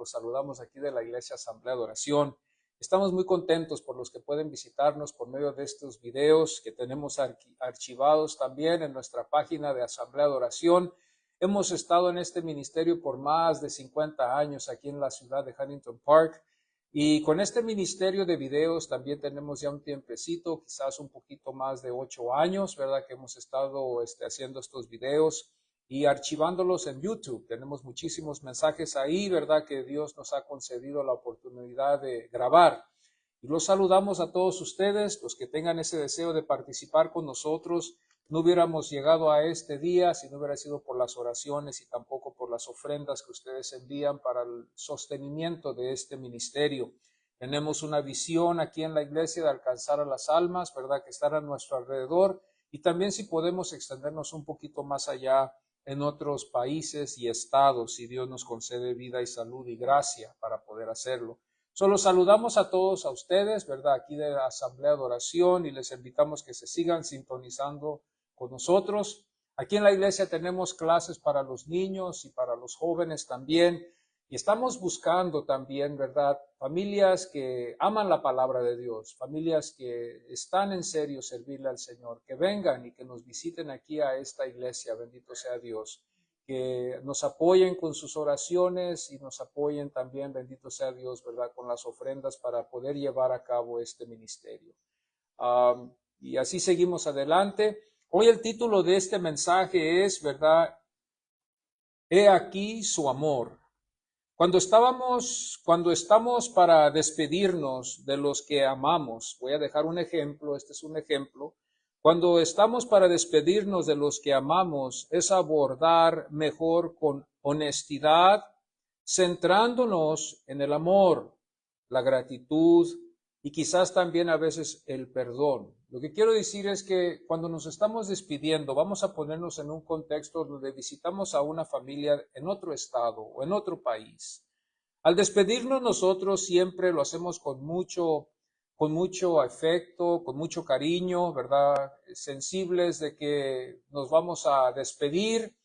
los saludamos aquí de la Iglesia Asamblea de Oración. Estamos muy contentos por los que pueden visitarnos por medio de estos videos que tenemos archivados también en nuestra página de Asamblea de Oración. Hemos estado en este ministerio por más de 50 años aquí en la ciudad de Huntington Park. Y con este ministerio de videos también tenemos ya un tiempecito, quizás un poquito más de 8 años, ¿verdad? Que hemos estado haciendo estos videos y archivándolos en YouTube. Tenemos muchísimos mensajes ahí, ¿verdad? Que Dios nos ha concedido la oportunidad de grabar. Y los saludamos a todos ustedes, los que tengan ese deseo de participar con nosotros. No hubiéramos llegado a este día si no hubiera sido por las oraciones y tampoco por las ofrendas que ustedes envían para el sostenimiento de este ministerio. Tenemos una visión aquí en la iglesia de alcanzar a las almas, ¿verdad? Que están a nuestro alrededor, y también si podemos extendernos un poquito más allá en otros países y estados, si Dios nos concede vida y salud y gracia para poder hacerlo. Solo saludamos a todos a ustedes, ¿verdad? Aquí de la Asamblea de Oración, y les invitamos que se sigan sintonizando con nosotros. Aquí en la iglesia tenemos clases para los niños y para los jóvenes también, y estamos buscando también, ¿verdad? Familias que aman la palabra de Dios, familias que están en serio servirle al Señor, que vengan y que nos visiten aquí a esta iglesia, bendito sea Dios, que nos apoyen con sus oraciones y nos apoyen también, bendito sea Dios, ¿verdad? Con las ofrendas para poder llevar a cabo este ministerio. Y así seguimos adelante. Hoy el título de este mensaje es, ¿verdad? He aquí su amor. Cuando estamos para despedirnos de los que amamos, voy a dejar un ejemplo, este es un ejemplo. Cuando estamos para despedirnos de los que amamos, es abordar mejor con honestidad, centrándonos en el amor, la gratitud y quizás también a veces el perdón. Lo que quiero decir es que cuando nos estamos despidiendo, vamos a ponernos en un contexto donde visitamos a una familia en otro estado o en otro país. Al despedirnos nosotros siempre lo hacemos con mucho afecto, con mucho cariño, ¿verdad? Sensibles de que nos vamos a despedir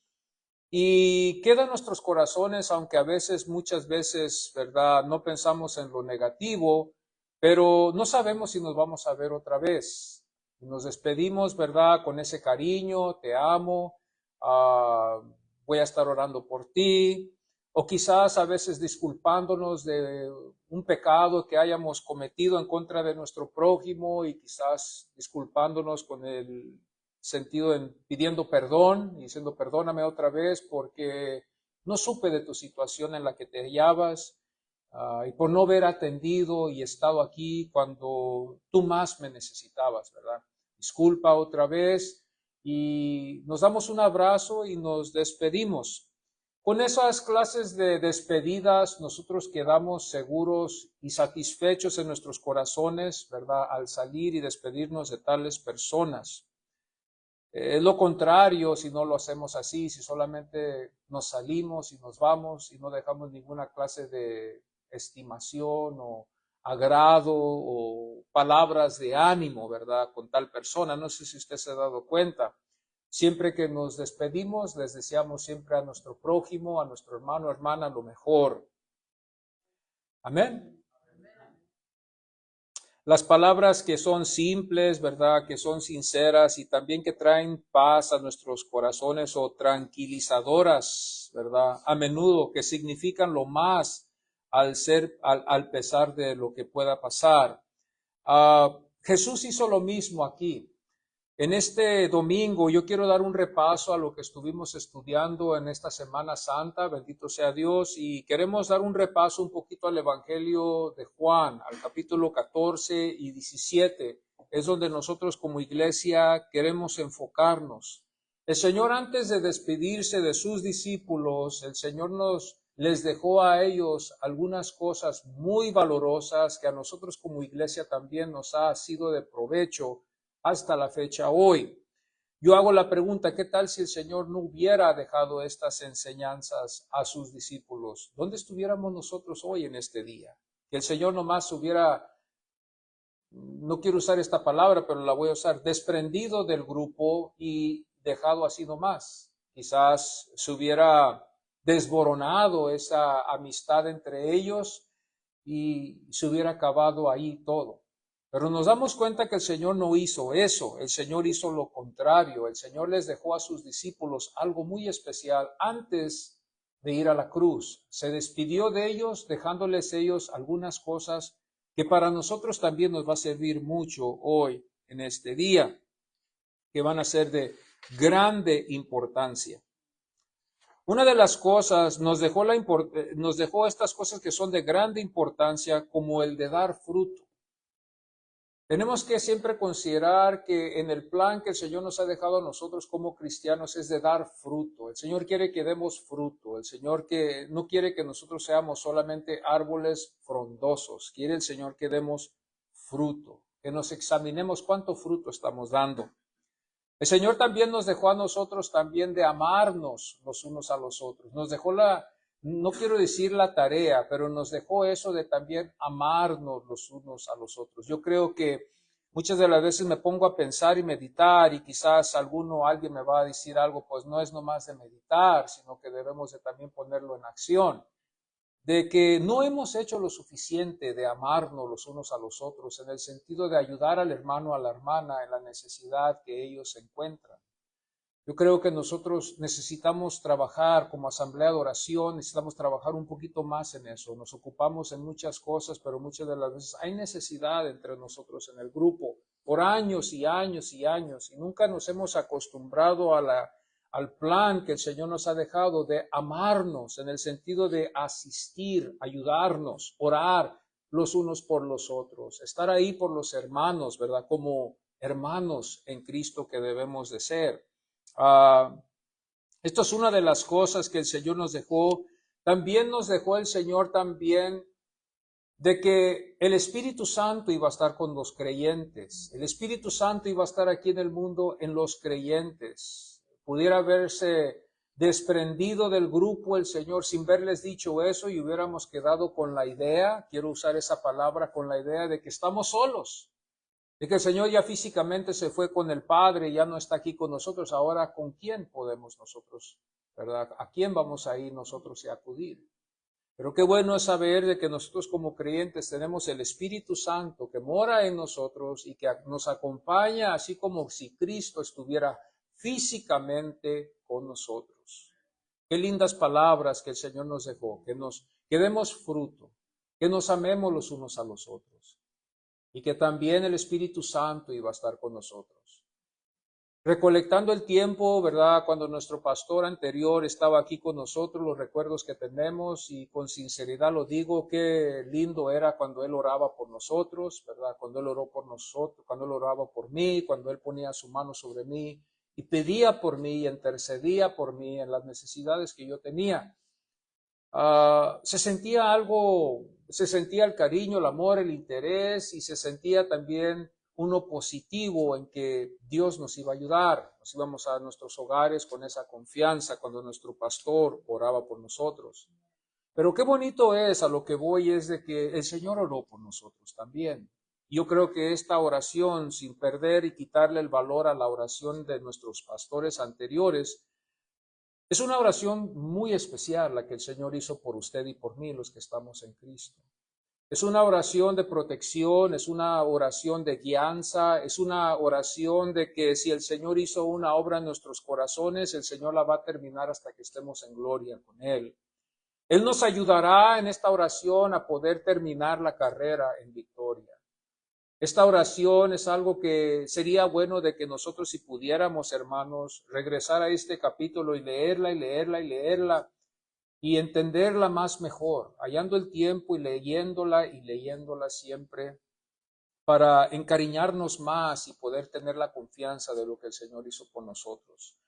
y quedan nuestros corazones, aunque a veces, muchas veces, ¿verdad? No pensamos en lo negativo, pero no sabemos si nos vamos a ver otra vez. Nos despedimos, ¿verdad? Con ese cariño, te amo, voy a estar orando por ti, o quizás a veces disculpándonos de un pecado que hayamos cometido en contra de nuestro prójimo y quizás disculpándonos con el sentido en pidiendo perdón y diciendo perdóname otra vez porque no supe de tu situación en la que te hallabas y por no haber atendido y estado aquí cuando tú más me necesitabas, ¿verdad? Disculpa otra vez y nos damos un abrazo y nos despedimos. Con esas clases de despedidas nosotros quedamos seguros y satisfechos en nuestros corazones, ¿verdad? Al salir y despedirnos de tales personas. Es lo contrario si no lo hacemos así, si solamente nos salimos y nos vamos y no dejamos ninguna clase de estimación o agrado o palabras de ánimo, ¿verdad? Con tal persona. No sé si usted se ha dado cuenta. Siempre que nos despedimos, les deseamos siempre a nuestro prójimo, a nuestro hermano o hermana lo mejor. Amén. Las palabras que son simples, ¿verdad? Que son sinceras y también que traen paz a nuestros corazones o tranquilizadoras, ¿verdad? A menudo que significan lo más al pesar de lo que pueda pasar. Jesús hizo lo mismo aquí. En este domingo yo quiero dar un repaso a lo que estuvimos estudiando en esta Semana Santa, bendito sea Dios, y queremos dar un repaso un poquito al Evangelio de Juan, al capítulo 14 y 17. Es donde nosotros como iglesia queremos enfocarnos. El Señor, antes de despedirse de sus discípulos, el Señor les dejó a ellos algunas cosas muy valorosas que a nosotros como iglesia también nos ha sido de provecho hasta la fecha hoy. Yo hago la pregunta, ¿qué tal si el Señor no hubiera dejado estas enseñanzas a sus discípulos? ¿Dónde estuviéramos nosotros hoy en este día? Que el Señor nomás hubiera, no quiero usar esta palabra, pero la voy a usar, desprendido del grupo y dejado así nomás. Quizás se hubiera desboronado esa amistad entre ellos y se hubiera acabado ahí todo. Pero nos damos cuenta que el Señor no hizo eso, el Señor hizo lo contrario, el Señor les dejó a sus discípulos algo muy especial antes de ir a la cruz. Se despidió de ellos, dejándoles ellos algunas cosas que para nosotros también nos va a servir mucho hoy, en este día, que van a ser de grande importancia. Una de las cosas nos dejó estas cosas que son de grande importancia, como el de dar fruto. Tenemos que siempre considerar que en el plan que el Señor nos ha dejado a nosotros como cristianos es de dar fruto. El Señor quiere que demos fruto. El Señor que no quiere que nosotros seamos solamente árboles frondosos. Quiere el Señor que demos fruto, que nos examinemos cuánto fruto estamos dando. El Señor también nos dejó a nosotros también de amarnos los unos a los otros. Nos dejó no quiero decir la tarea, pero nos dejó eso de también amarnos los unos a los otros. Yo creo que muchas de las veces me pongo a pensar y meditar y quizás alguien me va a decir algo, pues no es nomás de meditar, sino que debemos de también ponerlo en acción. De que no hemos hecho lo suficiente de amarnos los unos a los otros en el sentido de ayudar al hermano, a la hermana en la necesidad que ellos encuentran. Yo creo que nosotros necesitamos trabajar como asamblea de oración, necesitamos trabajar un poquito más en eso. Nos ocupamos en muchas cosas, pero muchas de las veces hay necesidad entre nosotros en el grupo por años y años y años y nunca nos hemos acostumbrado al plan que el Señor nos ha dejado de amarnos en el sentido de asistir, ayudarnos, orar los unos por los otros, estar ahí por los hermanos, ¿verdad? Como hermanos en Cristo que debemos de ser. Esto es una de las cosas que el Señor nos dejó. También nos dejó el Señor también de que el Espíritu Santo iba a estar con los creyentes. El Espíritu Santo iba a estar aquí en el mundo en los creyentes. Pudiera haberse desprendido del grupo el Señor sin verles dicho eso y hubiéramos quedado con la idea, quiero usar esa palabra, con la idea de que estamos solos. De que el Señor ya físicamente se fue con el Padre, ya no está aquí con nosotros, ahora ¿con quién podemos nosotros, verdad? ¿A quién vamos a ir nosotros y acudir? Pero qué bueno es saber de que nosotros como creyentes tenemos el Espíritu Santo que mora en nosotros y que nos acompaña así como si Cristo estuviera físicamente con nosotros. Qué lindas palabras que el Señor nos dejó, que demos fruto, que nos amemos los unos a los otros. Y que también el Espíritu Santo iba a estar con nosotros. Recolectando el tiempo, ¿verdad? Cuando nuestro pastor anterior estaba aquí con nosotros, los recuerdos que tenemos, y con sinceridad lo digo, qué lindo era cuando él oraba por nosotros, ¿verdad? Cuando él oró por nosotros, cuando él oraba por mí, cuando él ponía su mano sobre mí y pedía por mí y intercedía por mí en las necesidades que yo tenía. Se sentía el cariño, el amor, el interés, y se sentía también uno positivo en que Dios nos iba a ayudar. Nos íbamos a nuestros hogares con esa confianza cuando nuestro pastor oraba por nosotros. Pero qué bonito es, a lo que voy, es de que el Señor oró por nosotros también. Yo creo que esta oración, sin perder y quitarle el valor a la oración de nuestros pastores anteriores, es una oración muy especial la que el Señor hizo por usted y por mí, los que estamos en Cristo. Es una oración de protección, es una oración de guianza, es una oración de que si el Señor hizo una obra en nuestros corazones, el Señor la va a terminar hasta que estemos en gloria con Él. Él nos ayudará en esta oración a poder terminar la carrera en victoria. Esta oración es algo que sería bueno de que nosotros, si pudiéramos, hermanos, regresar a este capítulo y leerla y leerla y leerla y entenderla más mejor, hallando el tiempo y leyéndola siempre para encariñarnos más y poder tener la confianza de lo que el Señor hizo por nosotros.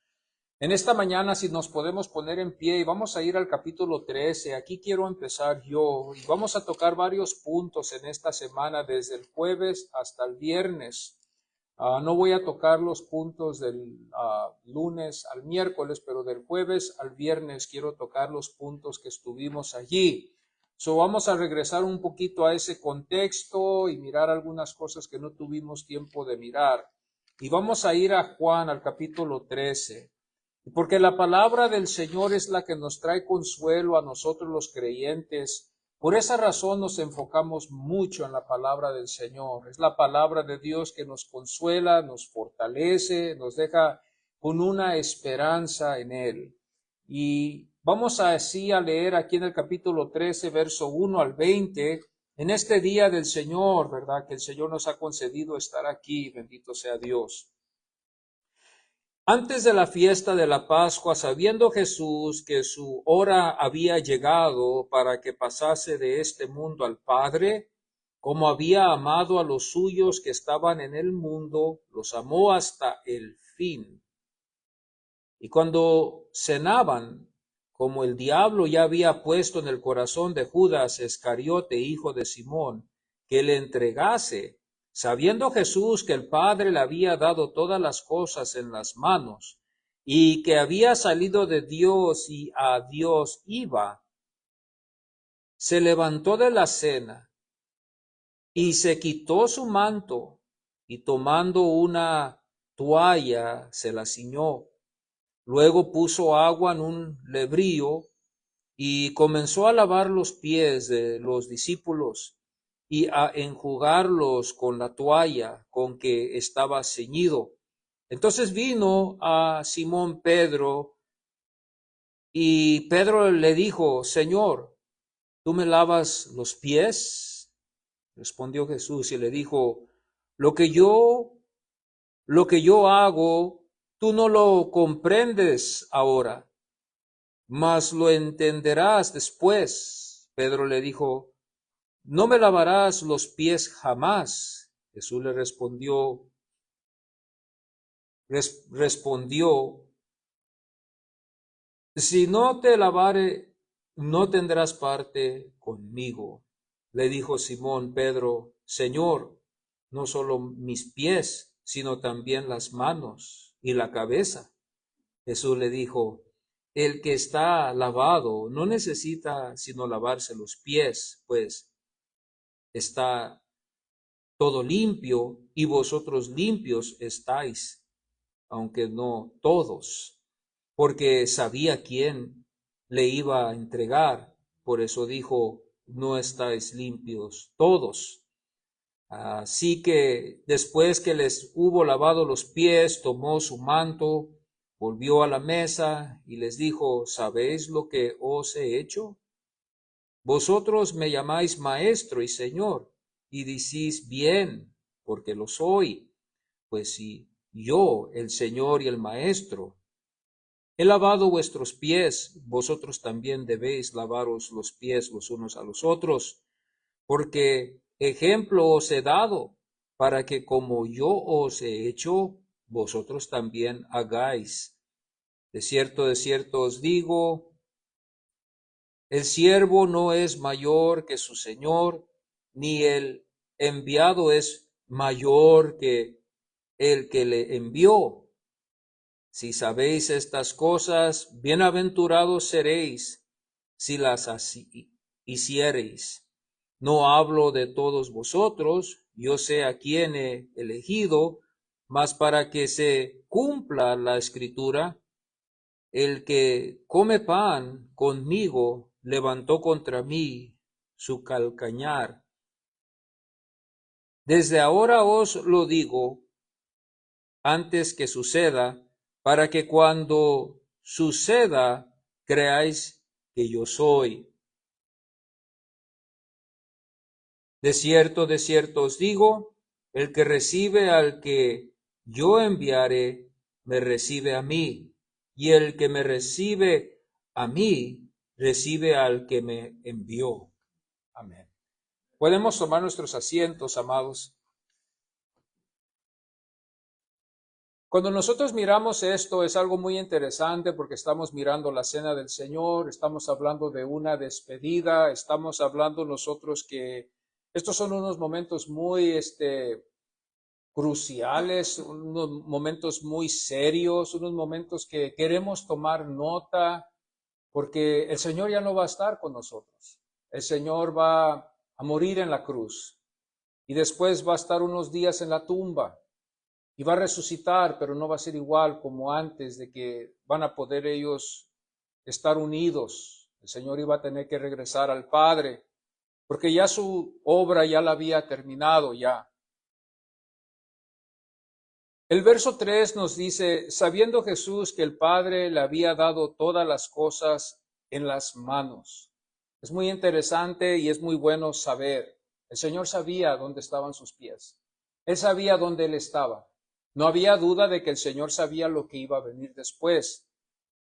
En esta mañana, si nos podemos poner en pie y vamos a ir al capítulo 13, aquí quiero empezar yo y vamos a tocar varios puntos en esta semana, desde el jueves hasta el viernes. No voy a tocar los puntos del lunes al miércoles, pero del jueves al viernes quiero tocar los puntos que estuvimos allí. Vamos a regresar un poquito a ese contexto y mirar algunas cosas que no tuvimos tiempo de mirar. Y vamos a ir a Juan, al capítulo 13. Porque la palabra del Señor es la que nos trae consuelo a nosotros los creyentes. Por esa razón nos enfocamos mucho en la palabra del Señor. Es la palabra de Dios que nos consuela, nos fortalece, nos deja con una esperanza en Él. Y vamos así a leer aquí en el capítulo 13, verso 1 al 20, en este día del Señor, ¿verdad? Que el Señor nos ha concedido estar aquí, bendito sea Dios. Antes de la fiesta de la Pascua, sabiendo Jesús que su hora había llegado para que pasase de este mundo al Padre, como había amado a los suyos que estaban en el mundo, los amó hasta el fin. Y cuando cenaban, como el diablo ya había puesto en el corazón de Judas Iscariote, hijo de Simón, que le entregase, sabiendo Jesús que el Padre le había dado todas las cosas en las manos, y que había salido de Dios y a Dios iba, se levantó de la cena y se quitó su manto, y tomando una toalla se la ciñó. Luego puso agua en un lebrillo y comenzó a lavar los pies de los discípulos y a enjugarlos con la toalla con que estaba ceñido. Entonces vino a Simón Pedro y Pedro le dijo, Señor, ¿tú me lavas los pies? Respondió Jesús y le dijo, lo que yo hago, tú no lo comprendes ahora, mas lo entenderás después. Pedro le dijo, no me lavarás los pies jamás. Jesús le respondió, si no te lavare, no tendrás parte conmigo. Le dijo Simón Pedro, Señor, no solo mis pies, sino también las manos y la cabeza. Jesús le dijo, el que está lavado no necesita sino lavarse los pies, pues está todo limpio y vosotros limpios estáis, aunque no todos, porque sabía quién le iba a entregar. Por eso dijo, no estáis limpios todos. Así que después que les hubo lavado los pies, tomó su manto, volvió a la mesa y les dijo, ¿sabéis lo que os he hecho? Vosotros me llamáis maestro y señor, y decís bien, porque lo soy. Pues si yo, el Señor y el maestro, he lavado vuestros pies, vosotros también debéis lavaros los pies los unos a los otros, porque ejemplo os he dado, para que como yo os he hecho, vosotros también hagáis. De cierto os digo, el siervo no es mayor que su señor, ni el enviado es mayor que el que le envió. Si sabéis estas cosas, bienaventurados seréis si las hiciereis. No hablo de todos vosotros, yo sé a quién he elegido, mas para que se cumpla la escritura, el que come pan conmigo levantó contra mí su calcañar. Desde ahora os lo digo, antes que suceda, para que cuando suceda creáis que yo soy. De cierto os digo, el que recibe al que yo enviaré, me recibe a mí, y el que me recibe a mí, recibe al que me envió. Amén. Podemos tomar nuestros asientos, amados. Cuando nosotros miramos esto es algo muy interesante porque estamos mirando la cena del Señor, estamos hablando de una despedida, estamos hablando nosotros que estos son unos momentos muy cruciales, unos momentos muy serios, unos momentos que queremos tomar nota porque el Señor ya no va a estar con nosotros. El Señor va a morir en la cruz y después va a estar unos días en la tumba. y va a resucitar, pero no va a ser igual como antes, de que van a poder ellos estar unidos. El Señor iba a tener que regresar al Padre, porque ya su obra ya la había terminado ya. El verso 3 nos dice, sabiendo Jesús que el Padre le había dado todas las cosas en las manos. Es muy interesante y es muy bueno saber. El Señor sabía dónde estaban sus pies. Él sabía dónde Él estaba. No había duda de que el Señor sabía lo que iba a venir después.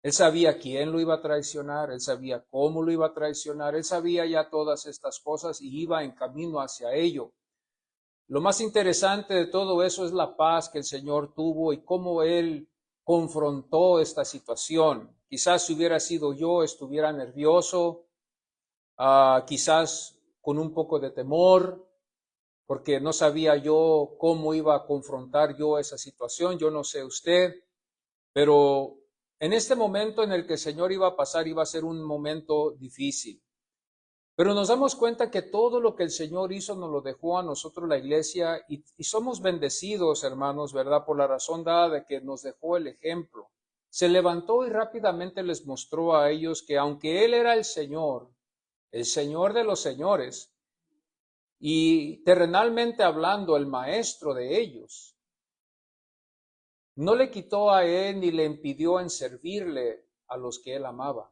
Él sabía quién lo iba a traicionar, Él sabía cómo lo iba a traicionar, Él sabía ya todas estas cosas y iba en camino hacia ello. Lo más interesante de todo eso es la paz que el Señor tuvo y cómo Él confrontó esta situación. Quizás si hubiera sido yo, estuviera nervioso, quizás con un poco de temor, porque no sabía yo cómo iba a confrontar yo esa situación. Yo no sé usted, pero en este momento en el que el Señor iba a pasar iba a ser un momento difícil. Pero nos damos cuenta que todo lo que el Señor hizo nos lo dejó a nosotros la iglesia y somos bendecidos, hermanos, ¿verdad? Por la razón dada de que nos dejó el ejemplo. Se levantó y rápidamente les mostró a ellos que aunque Él era el Señor de los señores, y terrenalmente hablando, el maestro de ellos, no le quitó a Él ni le impidió en servirle a los que Él amaba.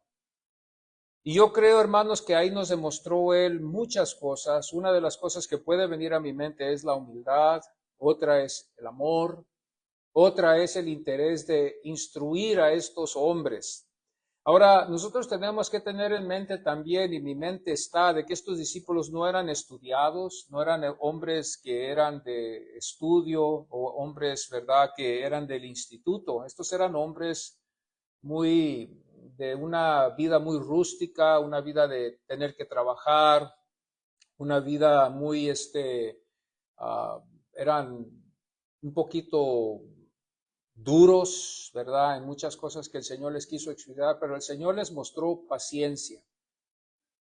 Y yo creo, hermanos, que ahí nos demostró Él muchas cosas. Una de las cosas que puede venir a mi mente es la humildad, otra es el amor, otra es el interés de instruir a estos hombres. Ahora, nosotros tenemos que tener en mente también, y mi mente está, de que estos discípulos no eran estudiados, no eran hombres que eran de estudio o hombres, ¿verdad?, que eran del instituto. Estos eran hombres de una vida muy rústica, una vida de tener que trabajar, una vida muy, eran un poquito duros, ¿verdad? En muchas cosas que el Señor les quiso explicar, pero el Señor les mostró paciencia.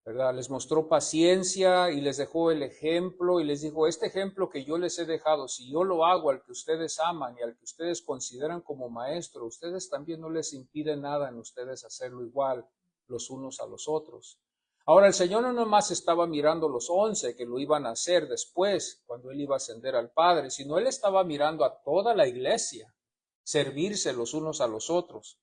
¿Verdad? Les mostró paciencia y les dejó el ejemplo y les dijo, este ejemplo que yo les he dejado, si yo lo hago al que ustedes aman y al que ustedes consideran como maestro, ustedes también no les impide nada en ustedes hacerlo igual los unos a los otros. Ahora, el Señor no nomás estaba mirando los 11 que lo iban a hacer después, cuando Él iba a ascender al Padre, sino Él estaba mirando a toda la iglesia, servirse los unos a los otros.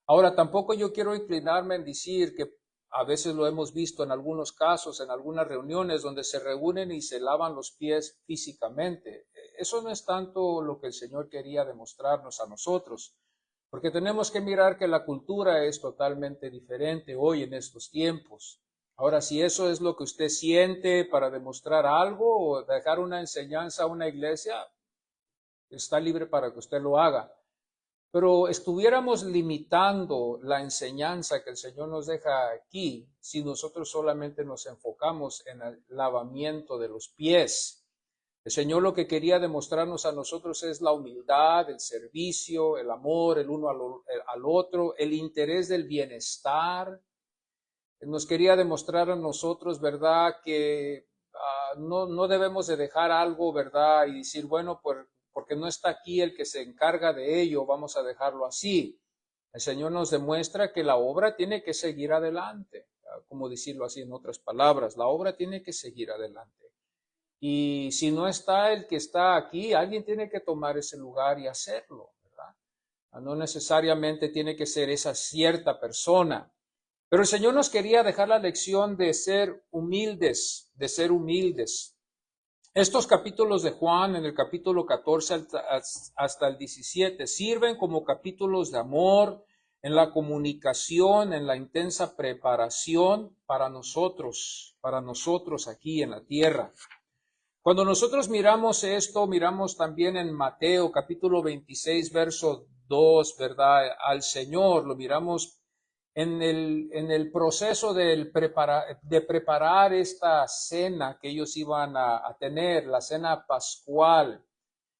Ahora, tampoco yo quiero inclinarme en decir que a veces lo hemos visto en algunos casos, en algunas reuniones donde se reúnen y se lavan los pies físicamente. Eso no es tanto lo que el Señor quería demostrarnos a nosotros, porque tenemos que mirar que la cultura es totalmente diferente hoy en estos tiempos. Ahora, si eso es lo que usted siente para demostrar algo o dejar una enseñanza a una iglesia, está libre para que usted lo haga. Pero estuviéramos limitando la enseñanza que el Señor nos deja aquí si nosotros solamente nos enfocamos en el lavamiento de los pies. El Señor lo que quería demostrarnos a nosotros es la humildad, el servicio, el amor, el uno al otro, el interés del bienestar. Nos quería demostrar a nosotros, ¿verdad?, que no debemos de dejar algo, ¿verdad?, y decir, bueno, porque no está aquí el que se encarga de ello, vamos a dejarlo así. El Señor nos demuestra que la obra tiene que seguir adelante, como decirlo así en otras palabras, la obra tiene que seguir adelante. Y si no está el que está aquí, alguien tiene que tomar ese lugar y hacerlo, ¿verdad? No necesariamente tiene que ser esa cierta persona. Pero el Señor nos quería dejar la lección de ser humildes, de ser humildes. Estos capítulos de Juan, en el capítulo 14 hasta el 17, sirven como capítulos de amor, en la comunicación, en la intensa preparación para nosotros aquí en la tierra. Cuando nosotros miramos esto, miramos también en Mateo capítulo 26, verso 2, ¿verdad? Al Señor, lo miramos en el proceso de preparar esta cena que ellos iban a tener, la cena pascual.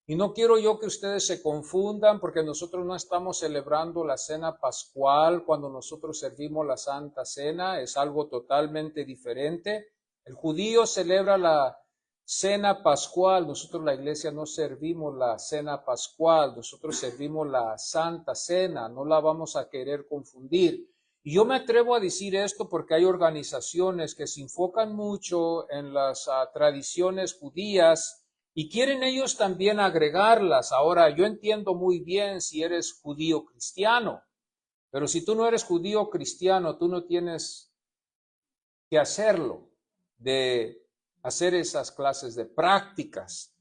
Y no quiero yo que ustedes se confundan porque nosotros no estamos celebrando la cena pascual cuando nosotros servimos la Santa Cena, es algo totalmente diferente. El judío celebra cena pascual. Nosotros la iglesia no servimos la cena pascual, nosotros servimos la Santa Cena, no la vamos a querer confundir. Y yo me atrevo a decir esto porque hay organizaciones que se enfocan mucho en las tradiciones judías y quieren ellos también agregarlas. Ahora, yo entiendo muy bien si eres judío cristiano, pero si tú no eres judío cristiano, tú no tienes que hacerlo, de hacer esas clases de prácticas,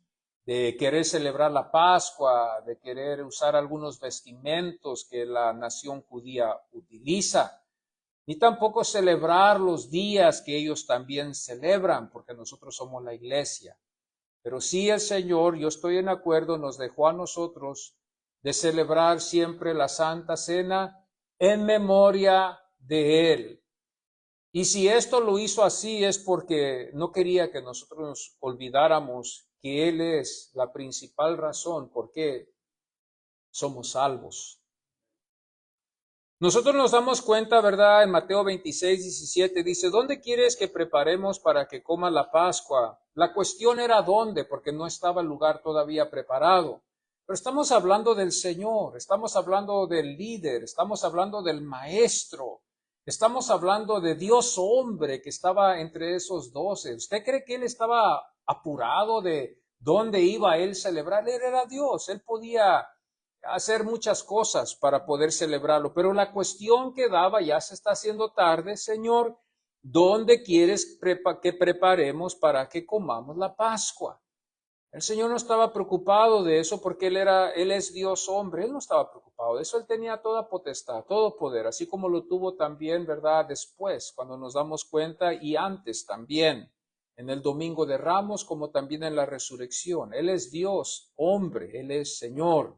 de querer celebrar la Pascua, de querer usar algunos vestimentos que la nación judía utiliza, ni tampoco celebrar los días que ellos también celebran, porque nosotros somos la iglesia. Pero sí el Señor, yo estoy en acuerdo, nos dejó a nosotros de celebrar siempre la Santa Cena en memoria de Él. Y si esto lo hizo así es porque no quería que nosotros nos olvidáramos que Él es la principal razón por qué somos salvos. Nosotros nos damos cuenta, ¿verdad? En Mateo 26, 17 dice, ¿dónde quieres que preparemos para que comas la Pascua? La cuestión era dónde, porque no estaba el lugar todavía preparado. Pero estamos hablando del Señor, estamos hablando del líder, estamos hablando del Maestro, estamos hablando de Dios hombre que estaba entre esos 12. ¿Usted cree que Él estaba apurado de dónde iba Él a celebrar? Él era Dios, Él podía hacer muchas cosas para poder celebrarlo, pero la cuestión que daba, ya se está haciendo tarde, Señor, ¿dónde quieres que preparemos para que comamos la Pascua? El Señor no estaba preocupado de eso porque Él es Dios hombre, Él no estaba preocupado de eso, Él tenía toda potestad, todo poder, así como lo tuvo también, ¿verdad? Después, cuando nos damos cuenta, y antes también, en el Domingo de Ramos, como también en la resurrección. Él es Dios hombre, Él es Señor.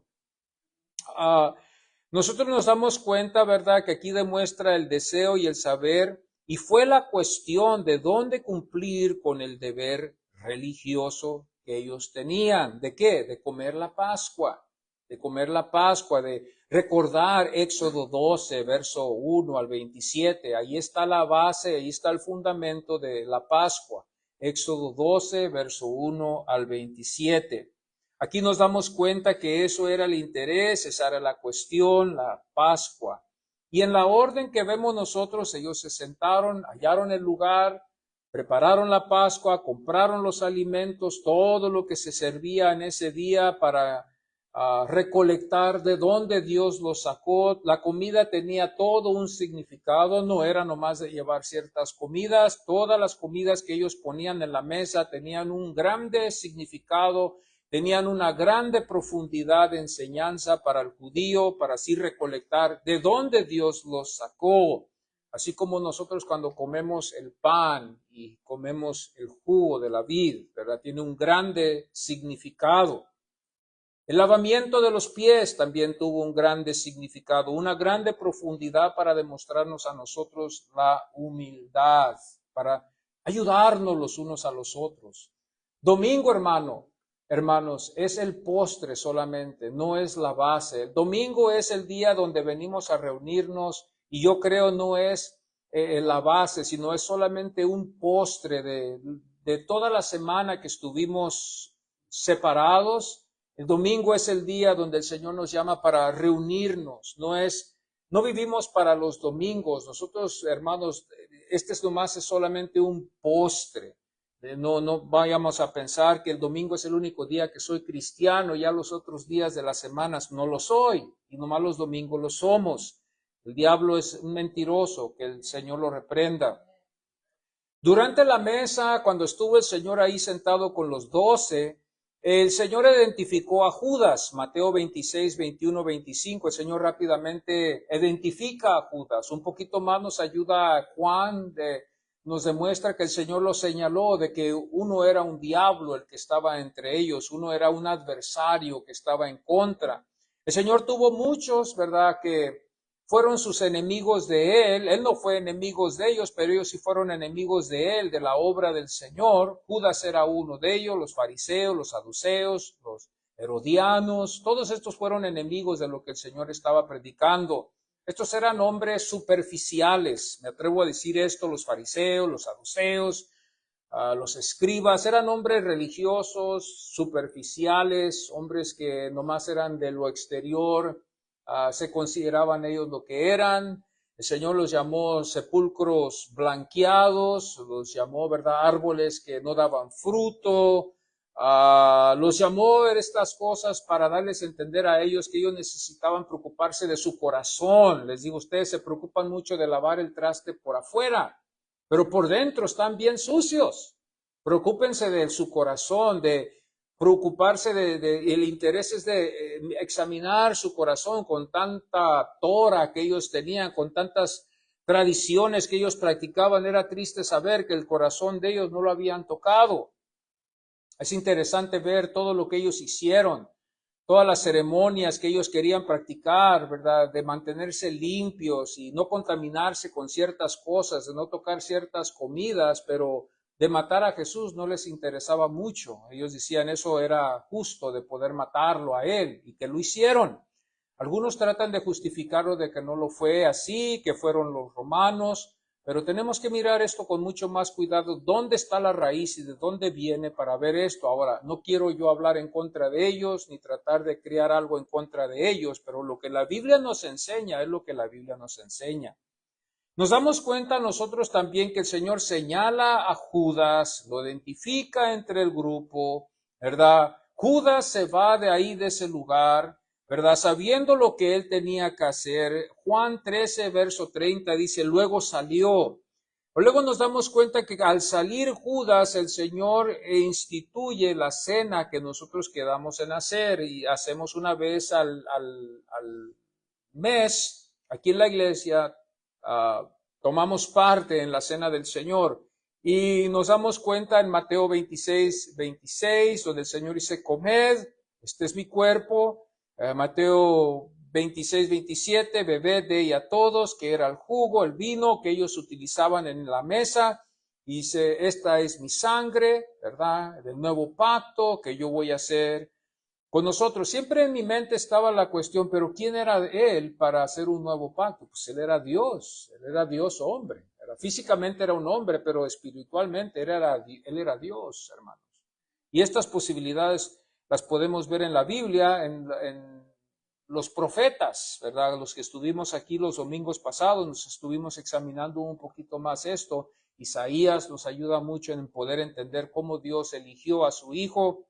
Nosotros nos damos cuenta, ¿verdad?, que aquí demuestra el deseo y el saber, y fue la cuestión de dónde cumplir con el deber religioso que ellos tenían. ¿De qué? De comer la Pascua, de recordar Éxodo 12, verso 1 al 27. Ahí está la base, ahí está el fundamento de la Pascua. Éxodo 12, verso 1 al 27. Aquí nos damos cuenta que eso era el interés, esa era la cuestión, la Pascua. Y en la orden que vemos nosotros, ellos se sentaron, hallaron el lugar, prepararon la Pascua, compraron los alimentos, todo lo que se servía en ese día para recolectar de dónde Dios los sacó. La comida tenía todo un significado, no era nomás de llevar ciertas comidas, todas las comidas que ellos ponían en la mesa tenían un grande significado, tenían una grande profundidad de enseñanza para el judío, para así recolectar de dónde Dios los sacó. Así como nosotros cuando comemos el pan y comemos el jugo de la vid, ¿verdad? Tiene un grande significado. El lavamiento de los pies también tuvo un grande significado, una grande profundidad para demostrarnos a nosotros la humildad, para ayudarnos los unos a los otros. Domingo, hermanos, es el postre solamente, no es la base. El domingo es el día donde venimos a reunirnos y yo creo no es la base, sino es solamente un postre de toda la semana que estuvimos separados. El domingo es el día donde el Señor nos llama para reunirnos, no vivimos para los domingos. Nosotros, hermanos, este es nomás es solamente un postre. No vayamos a pensar que el domingo es el único día que soy cristiano, ya los otros días de las semanas no lo soy, y nomás los domingos lo somos. El diablo es un mentiroso, que el Señor lo reprenda. Durante la mesa, cuando estuvo el Señor ahí sentado con los 12, el Señor identificó a Judas, Mateo 26, 21, 25. El Señor rápidamente identifica a Judas. Un poquito más nos ayuda Juan, nos demuestra que el Señor lo señaló, de que uno era un diablo el que estaba entre ellos, uno era un adversario que estaba en contra. El Señor tuvo muchos, ¿verdad?, que fueron sus enemigos de Él. Él no fue enemigos de ellos, pero ellos sí fueron enemigos de Él, de la obra del Señor. Judas era uno de ellos, los fariseos, los saduceos, los herodianos, todos estos fueron enemigos de lo que el Señor estaba predicando. Estos eran hombres superficiales, me atrevo a decir esto, los fariseos, los saduceos, los escribas, eran hombres religiosos, superficiales, hombres que nomás eran de lo exterior, se consideraban ellos lo que eran. El Señor los llamó sepulcros blanqueados, los llamó, ¿verdad?, árboles que no daban fruto. Los llamó estas cosas para darles a entender a ellos que ellos necesitaban preocuparse de su corazón. Les digo, ustedes se preocupan mucho de lavar el traste por afuera, pero por dentro están bien sucios. Preocúpense de su corazón, de preocuparse el interés es de examinar su corazón con tanta Torah que ellos tenían, con tantas tradiciones que ellos practicaban. Era triste saber que el corazón de ellos no lo habían tocado. Es interesante ver todo lo que ellos hicieron, todas las ceremonias que ellos querían practicar, ¿verdad? De mantenerse limpios y no contaminarse con ciertas cosas, de no tocar ciertas comidas, pero de matar a Jesús no les interesaba mucho. Ellos decían eso era justo de poder matarlo a él y que lo hicieron. Algunos tratan de justificarlo de que no lo fue así, que fueron los romanos, pero tenemos que mirar esto con mucho más cuidado. ¿Dónde está la raíz y de dónde viene para ver esto? Ahora, no quiero yo hablar en contra de ellos ni tratar de crear algo en contra de ellos, pero lo que la Biblia nos enseña es lo que la Biblia nos enseña. Nos damos cuenta nosotros también que el Señor señala a Judas, lo identifica entre el grupo, ¿verdad? Judas se va de ahí, de ese lugar, ¿verdad? Sabiendo lo que él tenía que hacer. Juan 13, verso 30 dice, luego salió. Luego nos damos cuenta que al salir Judas, el Señor instituye la cena que nosotros quedamos en hacer y hacemos una vez al mes aquí en la iglesia. Tomamos parte en la cena del Señor y nos damos cuenta en Mateo 26, 26, donde el Señor dice, comed, este es mi cuerpo. Mateo 26, 27, bebed de ella todos, que era el jugo, el vino que ellos utilizaban en la mesa. Dice, esta es mi sangre, ¿verdad?, del nuevo pacto que yo voy a hacer con nosotros. Siempre en mi mente estaba la cuestión, pero ¿quién era él para hacer un nuevo pacto? Pues él era Dios hombre. Físicamente era un hombre, pero espiritualmente él era Dios, hermanos. Y estas posibilidades las podemos ver en la Biblia, en los profetas, ¿verdad? Los que estuvimos aquí los domingos pasados, nos estuvimos examinando un poquito más esto. Isaías nos ayuda mucho en poder entender cómo Dios eligió a su hijo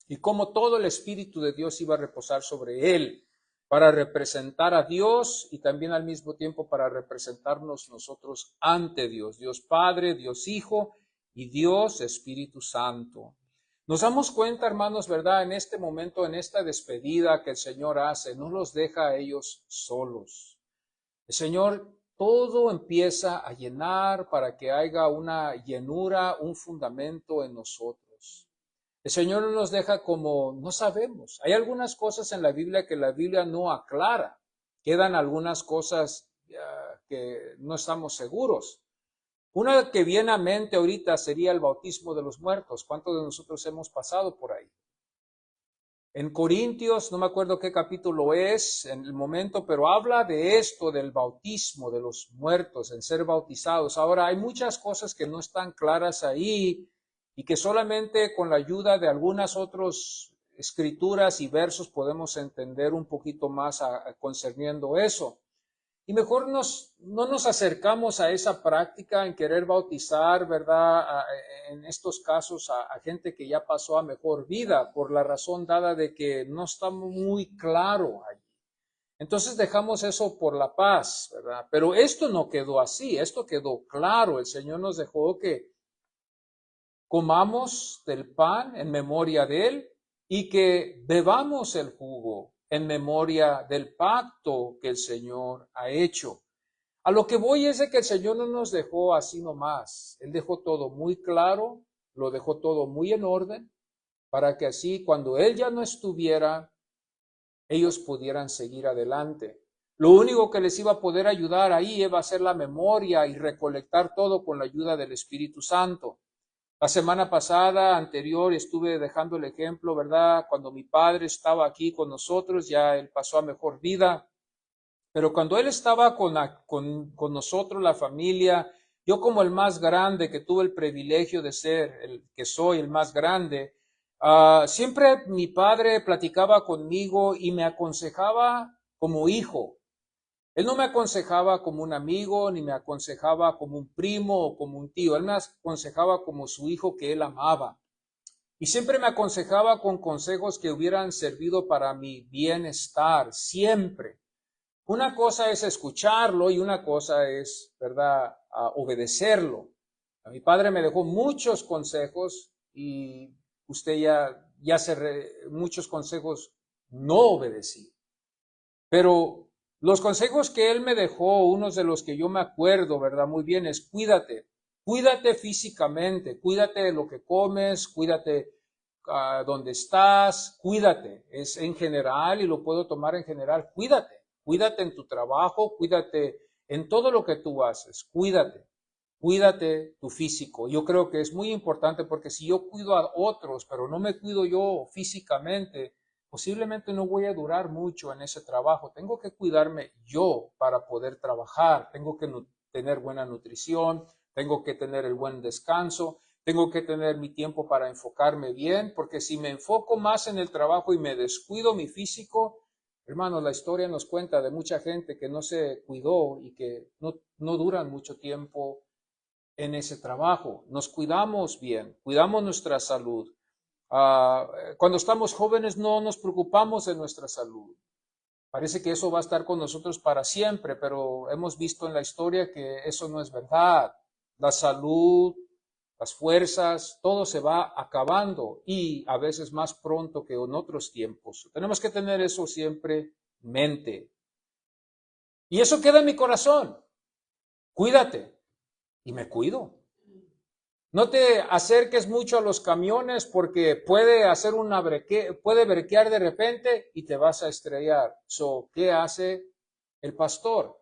y cómo todo el Espíritu de Dios iba a reposar sobre él para representar a Dios y también al mismo tiempo para representarnos nosotros ante Dios, Dios Padre, Dios Hijo y Dios Espíritu Santo. Nos damos cuenta, hermanos, ¿verdad? En este momento, en esta despedida que el Señor hace, no los deja a ellos solos. El Señor todo empieza a llenar para que haya una llenura, un fundamento en nosotros. El Señor no nos deja como no sabemos. Hay algunas cosas en la Biblia que la Biblia no aclara. Quedan algunas cosas que no estamos seguros. Una que viene a mente ahorita sería el bautismo de los muertos. ¿Cuántos de nosotros hemos pasado por ahí? En Corintios, no me acuerdo qué capítulo es en el momento, pero habla de esto, del bautismo de los muertos, en ser bautizados. Ahora, hay muchas cosas que no están claras ahí y que solamente con la ayuda de algunas otras escrituras y versos podemos entender un poquito más concerniendo eso. Y mejor no nos acercamos a esa práctica en querer bautizar, ¿verdad?, en estos casos a gente que ya pasó a mejor vida, por la razón dada de que no está muy claro allí. Entonces dejamos eso por la paz, ¿verdad? Pero esto no quedó así, esto quedó claro. El Señor nos dejó que comamos del pan en memoria de Él y que bebamos el jugo en memoria del pacto que el Señor ha hecho. A lo que voy es de que el Señor no nos dejó así nomás. Él dejó todo muy claro, lo dejó todo muy en orden, para que así cuando Él ya no estuviera, ellos pudieran seguir adelante. Lo único que les iba a poder ayudar ahí iba a ser la memoria y recolectar todo con la ayuda del Espíritu Santo. La semana pasada, anterior, estuve dejando el ejemplo, ¿verdad? Cuando mi padre estaba aquí con nosotros, ya él pasó a mejor vida. Pero cuando él estaba con nosotros, la familia, Yo como el más grande, que tuve el privilegio de ser el que soy el más grande, siempre mi padre platicaba conmigo y me aconsejaba como hijo. Él no me aconsejaba como un amigo, ni me aconsejaba como un primo o como un tío. Él me aconsejaba como su hijo que él amaba. Y siempre me aconsejaba con consejos que hubieran servido para mi bienestar, siempre. Una cosa es escucharlo y una cosa es, ¿verdad?, obedecerlo. A mi padre me dejó muchos consejos y usted muchos consejos no obedecí. Pero los consejos que él me dejó, unos de los que yo me acuerdo, ¿verdad? Muy bien, es cuídate. Cuídate físicamente, cuídate de lo que comes, cuídate donde estás, cuídate. Es en general y lo puedo tomar en general. Cuídate. Cuídate en tu trabajo, cuídate en todo lo que tú haces. Cuídate. Cuídate tu físico. Yo creo que es muy importante porque si yo cuido a otros, pero no me cuido yo físicamente, posiblemente no voy a durar mucho en ese trabajo. Tengo que cuidarme yo para poder trabajar. Tengo que tener buena nutrición, tengo que tener el buen descanso, tengo que tener mi tiempo para enfocarme bien, porque si me enfoco más en el trabajo y me descuido mi físico, hermanos, la historia nos cuenta de mucha gente que no se cuidó y que no duran mucho tiempo en ese trabajo. Nos cuidamos bien, cuidamos nuestra salud. Cuando estamos jóvenes no nos preocupamos de nuestra salud. Parece que eso va a estar con nosotros para siempre, pero hemos visto en la historia que eso no es verdad. La salud, las fuerzas, todo se va acabando y a veces más pronto que en otros tiempos. Tenemos que tener eso siempre en mente. Y eso queda en mi corazón. Cuídate. Y me cuido. No te acerques mucho a los camiones porque puede brequear de repente y te vas a estrellar. ¿Qué hace el pastor?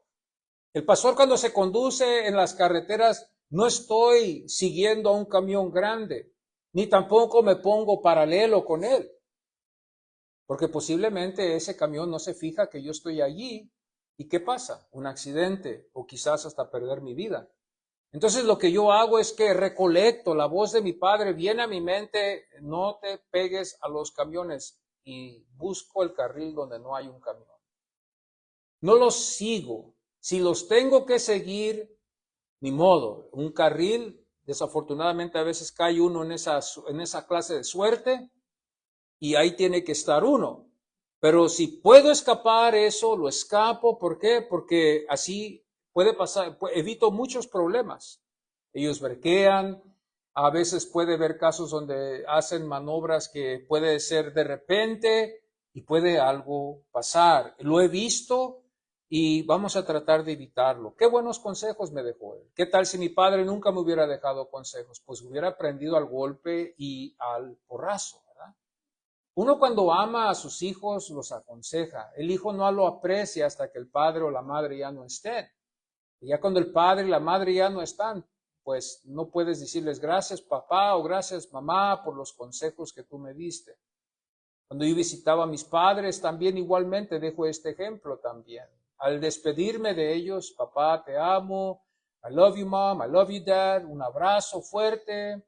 El pastor cuando se conduce en las carreteras no estoy siguiendo a un camión grande, ni tampoco me pongo paralelo con él, porque posiblemente ese camión no se fija que yo estoy allí. ¿Y qué pasa? Un accidente o quizás hasta perder mi vida. Entonces lo que yo hago es que recolecto, la voz de mi padre viene a mi mente, no te pegues a los camiones y busco el carril donde no hay un camión. No los sigo. Si los tengo que seguir, ni modo. Un carril, desafortunadamente a veces cae uno en esa clase de suerte y ahí tiene que estar uno. Pero si puedo escapar eso, lo escapo. ¿Por qué? Porque así puede pasar, evito muchos problemas. Ellos brequean, a veces puede haber casos donde hacen manobras que puede ser de repente y puede algo pasar. Lo he visto y vamos a tratar de evitarlo. Qué buenos consejos me dejó él. ¿Qué tal si mi padre nunca me hubiera dejado consejos? Pues hubiera aprendido al golpe y al porrazo. Uno cuando ama a sus hijos los aconseja. El hijo no lo aprecia hasta que el padre o la madre ya no estén. Y ya cuando el padre y la madre ya no están, pues no puedes decirles gracias papá o gracias mamá por los consejos que tú me diste. Cuando yo visitaba a mis padres también igualmente dejo este ejemplo también. Al despedirme de ellos, papá te amo, I love you mom, I love you dad, un abrazo fuerte,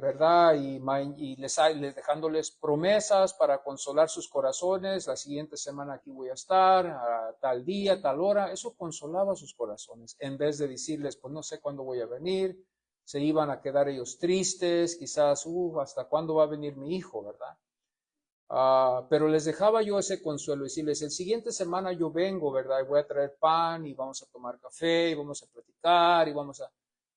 ¿verdad? Y les dejándoles promesas para consolar sus corazones. La siguiente semana aquí voy a estar, a tal día, tal hora. Eso consolaba sus corazones. En vez de decirles, pues no sé cuándo voy a venir, se iban a quedar ellos tristes, quizás, ¿hasta cuándo va a venir mi hijo, verdad? Pero les dejaba yo ese consuelo, decirles, el siguiente semana yo vengo, ¿verdad? Y voy a traer pan y vamos a tomar café y vamos a platicar y vamos a,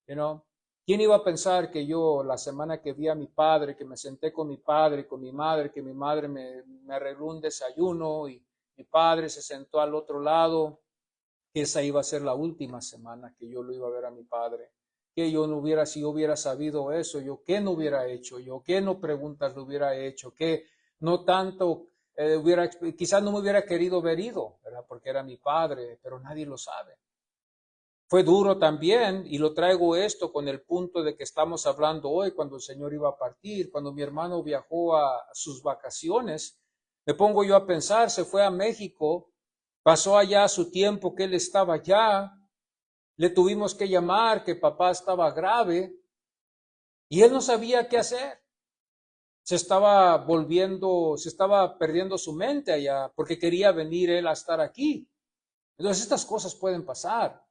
you know. ¿Quién iba a pensar que yo la semana que vi a mi padre, que me senté con mi padre y con mi madre, que mi madre me arregló un desayuno y mi padre se sentó al otro lado, que esa iba a ser la última semana que yo lo iba a ver a mi padre? Que yo no hubiera, si yo hubiera sabido eso, yo qué no hubiera hecho, yo qué no preguntas lo hubiera hecho, qué no tanto quizás no me hubiera querido ver ido, ¿verdad? Porque era mi padre, pero nadie lo sabe. Fue duro también, y lo traigo esto con el punto de que estamos hablando hoy, cuando el Señor iba a partir, cuando mi hermano viajó a sus vacaciones, me pongo yo a pensar, se fue a México, pasó allá su tiempo que él estaba allá, le tuvimos que llamar que papá estaba grave y él no sabía qué hacer. Se estaba perdiendo su mente allá porque quería venir él a estar aquí. Entonces estas cosas pueden pasar.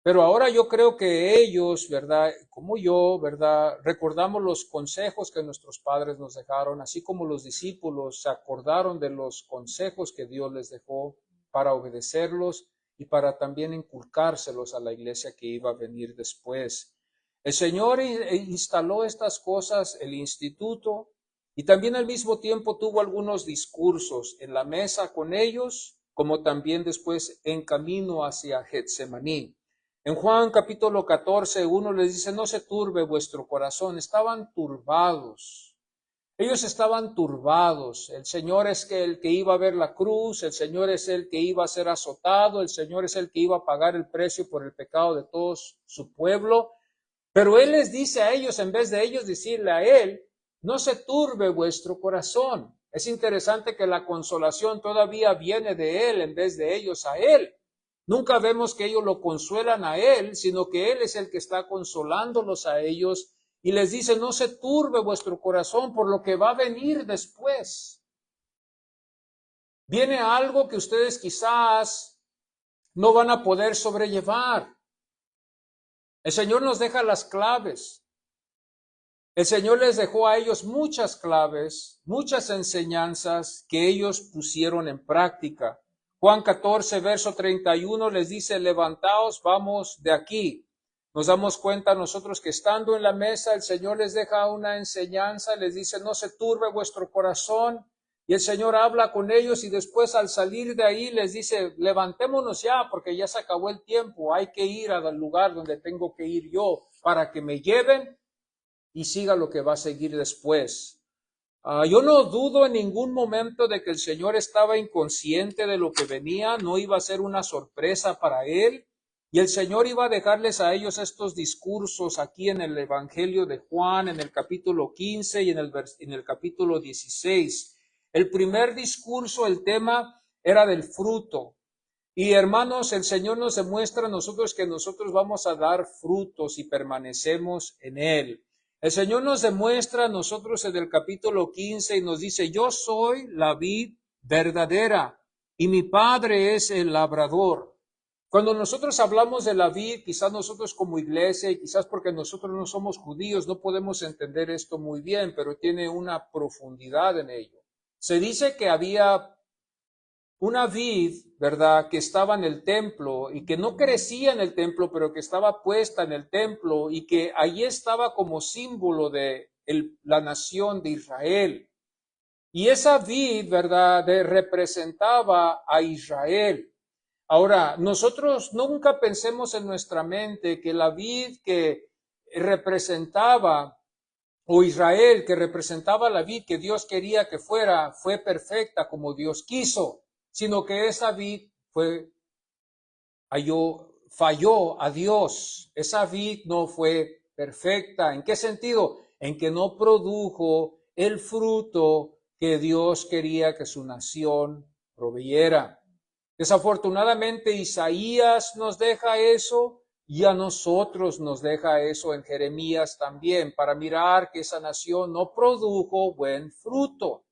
Pero ahora yo creo que ellos, ¿verdad? Como yo, ¿verdad? Recordamos los consejos que nuestros padres nos dejaron, así como los discípulos se acordaron de los consejos que Dios les dejó para obedecerlos y para también inculcárselos a la iglesia que iba a venir después. El Señor instaló estas cosas, el instituto, y también al mismo tiempo tuvo algunos discursos en la mesa con ellos, como también después en camino hacia Getsemaní. En Juan capítulo 14, uno les dice, no se turbe vuestro corazón. Estaban turbados. Ellos estaban turbados. El Señor es el que iba a ver la cruz, el Señor es el que iba a ser azotado, el Señor es el que iba a pagar el precio por el pecado de todo su pueblo. Pero Él les dice a ellos, en vez de ellos decirle a Él, no se turbe vuestro corazón. Es interesante que la consolación todavía viene de Él en vez de ellos a Él. Nunca vemos que ellos lo consuelan a Él, sino que Él es el que está consolándolos a ellos y les dice, no se turbe vuestro corazón por lo que va a venir después. Viene algo que ustedes quizás no van a poder sobrellevar. El Señor nos deja las claves. El Señor les dejó a ellos muchas claves, muchas enseñanzas que ellos pusieron en práctica. Juan 14, verso 31 les dice, levantaos, vamos de aquí. Nos damos cuenta nosotros que estando en la mesa, el Señor les deja una enseñanza, les dice, no se turbe vuestro corazón. Y el Señor habla con ellos y después al salir de ahí les dice, levantémonos ya porque ya se acabó el tiempo, hay que ir al lugar donde tengo que ir yo para que me lleven y siga lo que va a seguir después. Yo no dudo en ningún momento de que el Señor estaba inconsciente de lo que venía, no iba a ser una sorpresa para Él, y el Señor iba a dejarles a ellos estos discursos aquí en el Evangelio de Juan, en el capítulo 15 y en el capítulo 16. El primer discurso, el tema era del fruto. Y hermanos, el Señor nos demuestra a nosotros que nosotros vamos a dar frutos y permanecemos en Él. El Señor nos demuestra a nosotros en el capítulo 15 y nos dice, yo soy la vid verdadera y mi Padre es el labrador. Cuando nosotros hablamos de la vid, quizás nosotros como iglesia y quizás porque nosotros no somos judíos no podemos entender esto muy bien, pero tiene una profundidad en ello. Se dice que había una vid, ¿verdad?, que estaba en el templo y que no crecía en el templo, pero que estaba puesta en el templo y que allí estaba como símbolo de la nación de Israel. Y esa vid, ¿verdad?, representaba a Israel. Ahora, nosotros nunca pensemos en nuestra mente que la vid que representaba o Israel que representaba la vid que Dios quería que fuera, fue perfecta como Dios quiso, sino que esa vid falló a Dios. Esa vid no fue perfecta. ¿En qué sentido? En que no produjo el fruto que Dios quería que su nación proveyera. Desafortunadamente Isaías nos deja eso y a nosotros nos deja eso en Jeremías también, para mirar que esa nación no produjo buen fruto,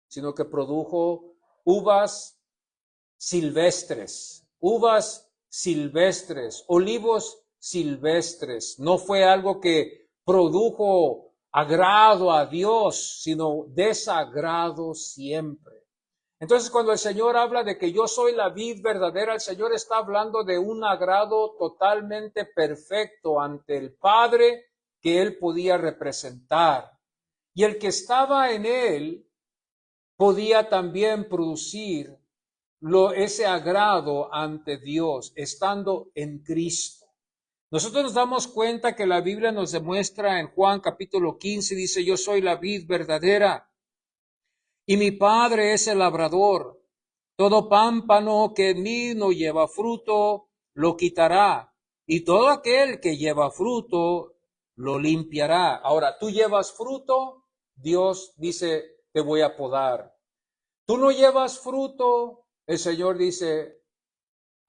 sino que produjo uvas silvestres, olivos silvestres. No fue algo que produjo agrado a Dios, sino desagrado siempre. Entonces, cuando el Señor habla de que yo soy la vid verdadera, el Señor está hablando de un agrado totalmente perfecto ante el Padre que Él podía representar. Y el que estaba en Él podía también producir ese agrado ante Dios, estando en Cristo. Nosotros nos damos cuenta que la Biblia nos demuestra en Juan capítulo 15, dice, yo soy la vid verdadera y mi Padre es el labrador. Todo pámpano que en mí no lleva fruto, lo quitará, y todo aquel que lleva fruto, lo limpiará. Ahora, tú llevas fruto, Dios dice, te voy a podar. Tú no llevas fruto, el Señor dice,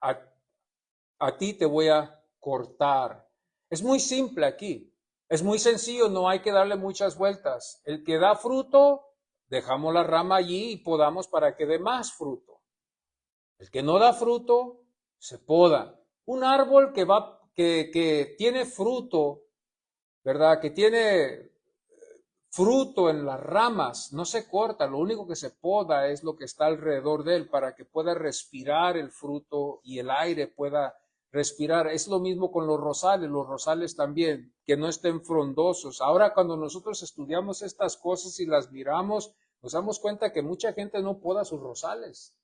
a ti te voy a cortar. Es muy simple aquí. Es muy sencillo, no hay que darle muchas vueltas. El que da fruto, dejamos la rama allí y podamos para que dé más fruto. El que no da fruto, se poda. Un árbol que tiene fruto, ¿verdad? Que tiene fruto en las ramas, no se corta, lo único que se poda es lo que está alrededor de él para que pueda respirar el fruto y el aire pueda respirar. Es lo mismo con los rosales también, que no estén frondosos. Ahora cuando nosotros estudiamos estas cosas y las miramos, nos damos cuenta que mucha gente no poda sus rosales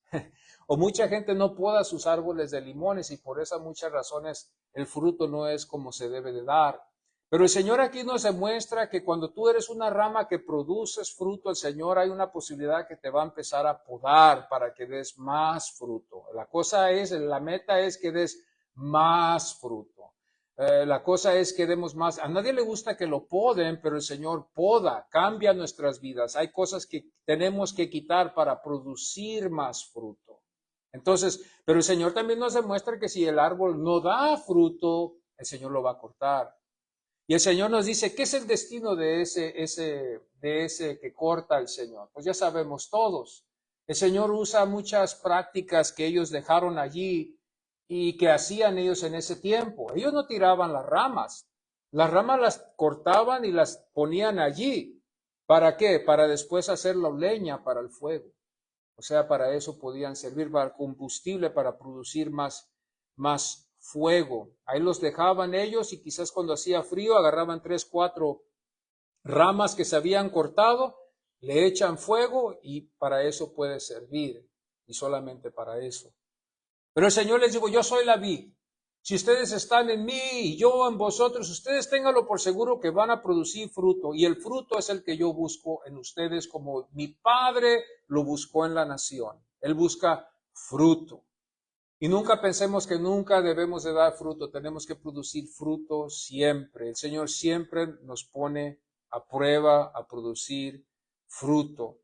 o mucha gente no poda sus árboles de limones y por esas muchas razones el fruto no es como se debe de dar. Pero el Señor aquí nos demuestra que cuando tú eres una rama que produces fruto, el Señor hay una posibilidad que te va a empezar a podar para que des más fruto. La meta es que des más fruto. La cosa es que demos más. A nadie le gusta que lo poden, pero el Señor poda, cambia nuestras vidas. Hay cosas que tenemos que quitar para producir más fruto. Entonces, pero el Señor también nos demuestra que si el árbol no da fruto, el Señor lo va a cortar. Y el Señor nos dice, ¿qué es el destino de ese que corta el Señor? Pues ya sabemos todos. El Señor usa muchas prácticas que ellos dejaron allí y que hacían ellos en ese tiempo. Ellos no tiraban las ramas las cortaban y las ponían allí. ¿Para qué? Para después hacerlo leña para el fuego. O sea, para eso podían servir para combustible, para producir más fuego. Ahí los dejaban ellos y quizás cuando hacía frío agarraban 3, 4 ramas que se habían cortado, le echan fuego y para eso puede servir y solamente para eso. Pero el Señor les dijo, yo soy la vid. Si ustedes están en mí y yo en vosotros, ustedes ténganlo por seguro que van a producir fruto y el fruto es el que yo busco en ustedes como mi Padre lo buscó en la nación. Él busca fruto. Y nunca pensemos que nunca debemos de dar fruto, tenemos que producir fruto siempre. El Señor siempre nos pone a prueba a producir fruto.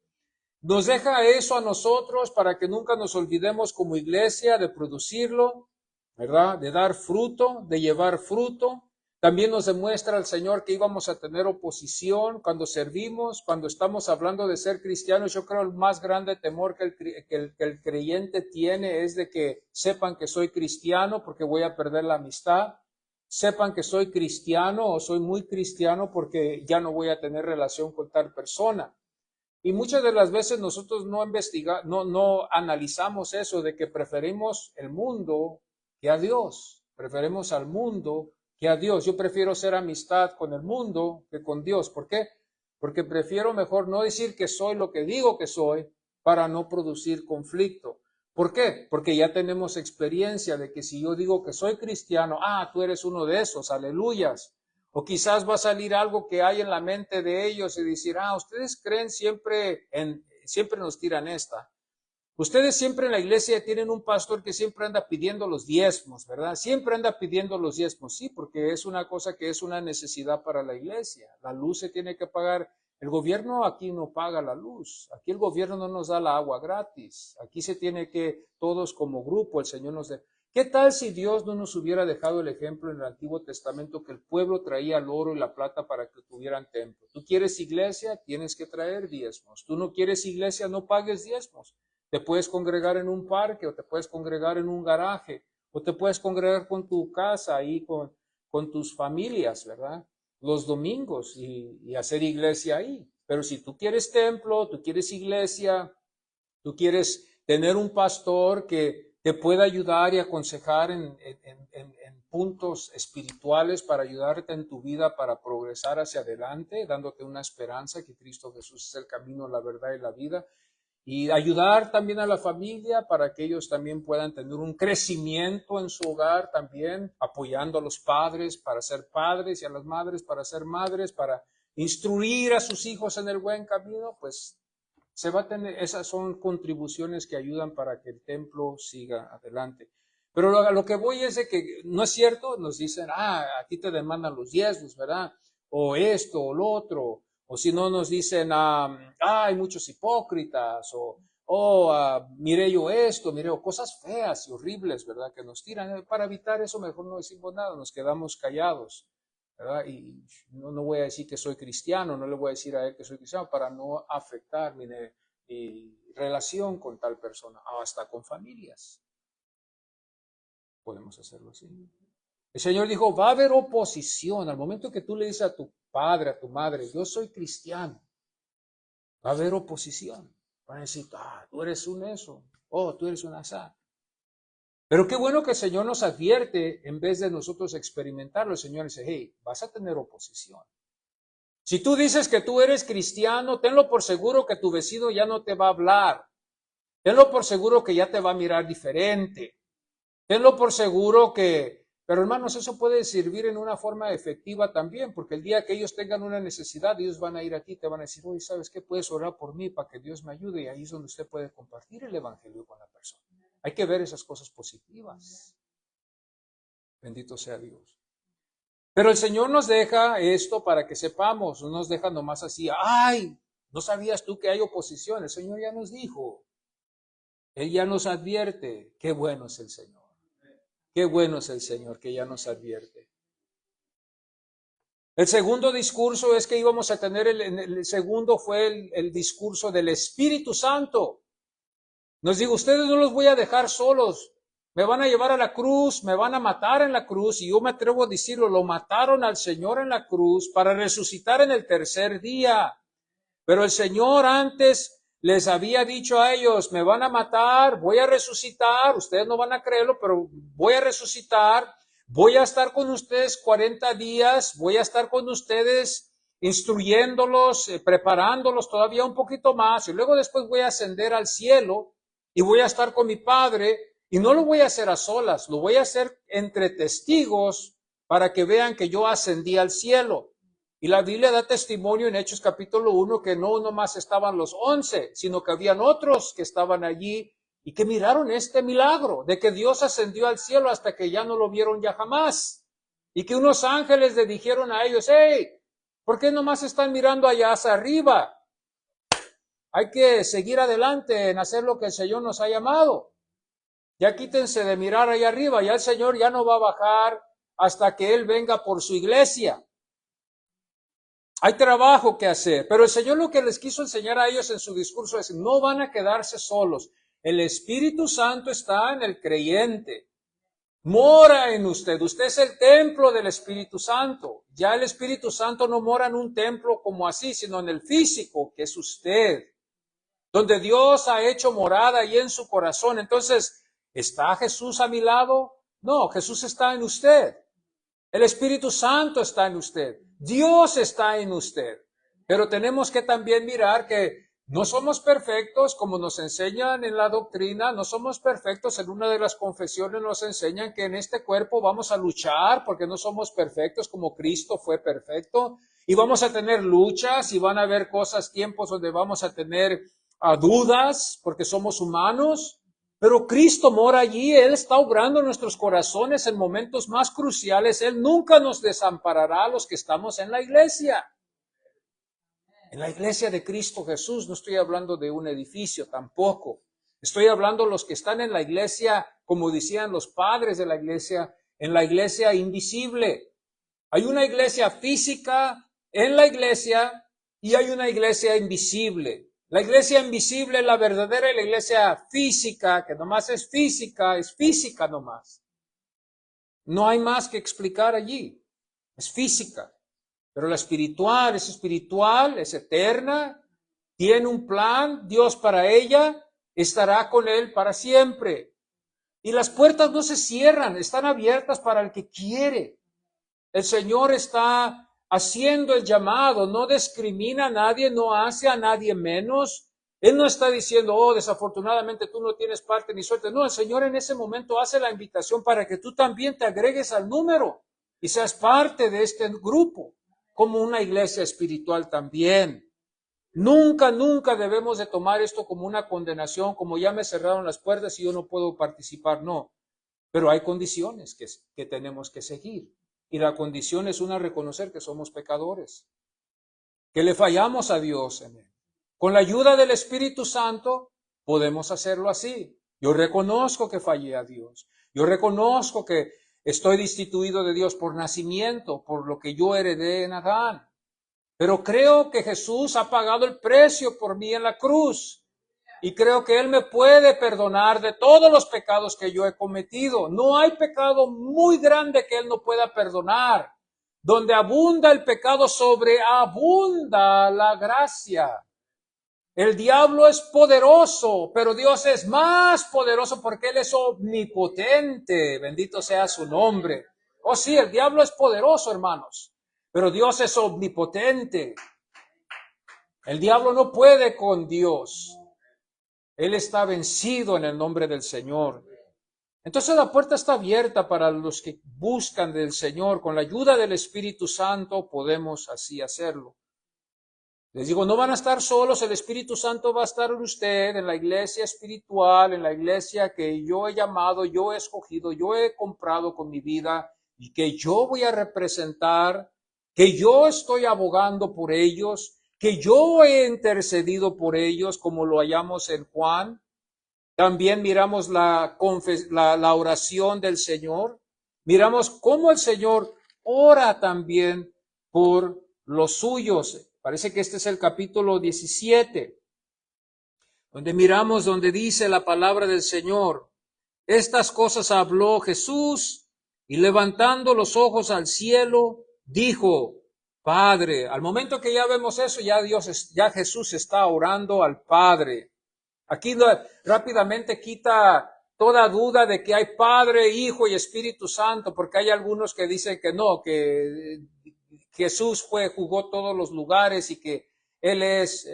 Nos deja eso a nosotros para que nunca nos olvidemos como iglesia de producirlo, ¿verdad? De dar fruto, de llevar fruto. También nos demuestra el Señor que íbamos a tener oposición cuando servimos, cuando estamos hablando de ser cristianos. Yo creo el más grande temor que el creyente tiene es de que sepan que soy cristiano porque voy a perder la amistad. Sepan que soy cristiano o soy muy cristiano porque ya no voy a tener relación con tal persona. Y muchas de las veces nosotros no analizamos eso de que preferimos el mundo que a Dios. Preferimos al mundo que a Dios. Yo prefiero hacer amistad con el mundo que con Dios. ¿Por qué? Porque prefiero mejor no decir que soy lo que digo que soy para no producir conflicto. ¿Por qué? Porque ya tenemos experiencia de que si yo digo que soy cristiano, tú eres uno de esos, aleluyas. O quizás va a salir algo que hay en la mente de ellos y decir, ustedes creen siempre nos tiran esta. Ustedes siempre en la iglesia tienen un pastor que siempre anda pidiendo los diezmos, ¿verdad? Siempre anda pidiendo los diezmos, sí, porque es una cosa que es una necesidad para la iglesia. La luz se tiene que pagar. El gobierno aquí no paga la luz. Aquí el gobierno no nos da la agua gratis. Aquí se tiene que, todos como grupo, el Señor nos da. ¿Qué tal si Dios no nos hubiera dejado el ejemplo en el Antiguo Testamento que el pueblo traía el oro y la plata para que tuvieran templo? Tú quieres iglesia, tienes que traer diezmos. Tú no quieres iglesia, no pagues diezmos. Te puedes congregar en un parque o te puedes congregar en un garaje o te puedes congregar con tu casa ahí con tus familias, ¿verdad? Los domingos y hacer iglesia ahí. Pero si tú quieres templo, tú quieres iglesia, tú quieres tener un pastor que te pueda ayudar y aconsejar en puntos espirituales para ayudarte en tu vida para progresar hacia adelante, dándote una esperanza que Cristo Jesús es el camino, la verdad y la vida. Y ayudar también a la familia para que ellos también puedan tener un crecimiento en su hogar también, apoyando a los padres para ser padres y a las madres para ser madres, para instruir a sus hijos en el buen camino, pues se va a tener, esas son contribuciones que ayudan para que el templo siga adelante. Pero lo que voy es de que no es cierto, nos dicen, aquí te demandan los diezmos, ¿verdad? O esto o lo otro. O si no nos dicen, hay muchos hipócritas, miré yo esto, miré yo cosas feas y horribles, ¿verdad? Que nos tiran. Para evitar eso, mejor no decimos nada, nos quedamos callados, ¿verdad? Y no voy a decir que soy cristiano, no le voy a decir a él que soy cristiano para no afectar mi relación con tal persona, hasta con familias. Podemos hacerlo así. El Señor dijo, va a haber oposición. Al momento que tú le dices a tu padre, a tu madre, yo soy cristiano, va a haber oposición. Van a decir, tú eres un eso, tú eres un asá. Pero qué bueno que el Señor nos advierte en vez de nosotros experimentarlo. El Señor dice, hey, vas a tener oposición. Si tú dices que tú eres cristiano, tenlo por seguro que tu vecino ya no te va a hablar. Tenlo por seguro que ya te va a mirar diferente. Tenlo por seguro que... Pero hermanos, eso puede servir en una forma efectiva también, porque el día que ellos tengan una necesidad, ellos van a ir a ti, te van a decir, oye, ¿sabes qué? Puedes orar por mí para que Dios me ayude, y ahí es donde usted puede compartir el evangelio con la persona. Hay que ver esas cosas positivas. Bendito sea Dios. Pero el Señor nos deja esto para que sepamos, no nos deja nomás así, ¡ay! ¿No sabías tú que hay oposición? El Señor ya nos dijo. Él ya nos advierte. Qué bueno es el Señor. Qué bueno es el Señor que ya nos advierte. El segundo discurso es que íbamos a tener, el segundo fue el discurso del Espíritu Santo. Nos digo, ustedes no los voy a dejar solos. Me van a llevar a la cruz, me van a matar en la cruz, y yo me atrevo a decirlo, lo mataron al Señor en la cruz para resucitar en el tercer día. Pero el Señor antes les había dicho a ellos, me van a matar, voy a resucitar, ustedes no van a creerlo, pero voy a resucitar, voy a estar con ustedes 40 días, voy a estar con ustedes instruyéndolos, preparándolos todavía un poquito más, y luego después voy a ascender al cielo y voy a estar con mi Padre, y no lo voy a hacer a solas, lo voy a hacer entre testigos para que vean que yo ascendí al cielo. Y la Biblia da testimonio en Hechos capítulo 1 que no nomás estaban los 11, sino que habían otros que estaban allí y que miraron este milagro de que Dios ascendió al cielo hasta que ya no lo vieron ya jamás. Y que unos ángeles le dijeron a ellos, hey, ¿por qué nomás están mirando allá hacia arriba? Hay que seguir adelante en hacer lo que el Señor nos ha llamado. Ya quítense de mirar allá arriba, ya el Señor ya no va a bajar hasta que Él venga por su iglesia. Hay trabajo que hacer, pero el Señor lo que les quiso enseñar a ellos en su discurso es, no van a quedarse solos. El Espíritu Santo está en el creyente. Mora en usted. Usted es el templo del Espíritu Santo. Ya el Espíritu Santo no mora en un templo como así, sino en el físico, que es usted. Donde Dios ha hecho morada ahí en su corazón. Entonces, ¿está Jesús a mi lado? No, Jesús está en usted. El Espíritu Santo está en usted. Dios está en usted. Pero tenemos que también mirar que no somos perfectos, como nos enseñan en la doctrina, no somos perfectos. En una de las confesiones nos enseñan que en este cuerpo vamos a luchar porque no somos perfectos como Cristo fue perfecto. Y vamos a tener luchas y van a haber cosas, tiempos donde vamos a tener dudas porque somos humanos. Pero Cristo mora allí, Él está obrando en nuestros corazones en momentos más cruciales. Él nunca nos desamparará a los que estamos en la iglesia. En la iglesia de Cristo Jesús, no estoy hablando de un edificio tampoco. Estoy hablando de los que están en la iglesia, como decían los padres de la iglesia, en la iglesia invisible. Hay una iglesia física en la iglesia y hay una iglesia invisible. La iglesia invisible es la verdadera, y la iglesia física, que nomás es física nomás. No hay más que explicar allí. Es física. Pero la espiritual, es eterna, tiene un plan, Dios para ella, estará con él para siempre. Y las puertas no se cierran, están abiertas para el que quiere. El Señor está haciendo el llamado, no discrimina a nadie, no hace a nadie menos. Él no está diciendo, desafortunadamente tú no tienes parte ni suerte. No, el Señor en ese momento hace la invitación para que tú también te agregues al número y seas parte de este grupo, como una iglesia espiritual también. Nunca debemos de tomar esto como una condenación, como ya me cerraron las puertas y yo no puedo participar, no. Pero hay condiciones que tenemos que seguir. Y la condición es reconocer que somos pecadores, que le fallamos a Dios en él. Con la ayuda del Espíritu Santo Podemos hacerlo así. Yo reconozco que fallé a Dios. Yo reconozco que estoy destituido de Dios por nacimiento, por lo que yo heredé en Adán. Pero creo que Jesús ha pagado el precio por mí en la cruz. Y creo que Él me puede perdonar de todos los pecados que yo he cometido. No hay pecado muy grande que Él no pueda perdonar. Donde abunda el pecado, sobreabunda la gracia. El diablo es poderoso, pero Dios es más poderoso porque Él es omnipotente. Bendito sea su nombre. Oh sí, el diablo es poderoso, hermanos, pero Dios es omnipotente. El diablo no puede con Dios. Él está vencido en el nombre del Señor. Entonces la puerta está abierta para los que buscan del Señor. Con la ayuda del Espíritu Santo podemos así hacerlo. Les digo, no van a estar solos, el Espíritu Santo va a estar en usted, en la iglesia espiritual, en la iglesia que yo he llamado, yo he escogido, yo he comprado con mi vida y que yo voy a representar, que yo estoy abogando por ellos, que yo he intercedido por ellos, como lo hallamos en Juan. También miramos la oración del Señor. Miramos cómo el Señor ora también por los suyos. Parece que este es el capítulo 17, donde miramos donde dice la palabra del Señor. Estas cosas habló Jesús y levantando los ojos al cielo, dijo, Padre. Al momento que ya vemos eso, ya Jesús está orando al Padre. Aquí rápidamente quita toda duda de que hay Padre, Hijo y Espíritu Santo, porque hay algunos que dicen que no, que Jesús jugó todos los lugares y que Él es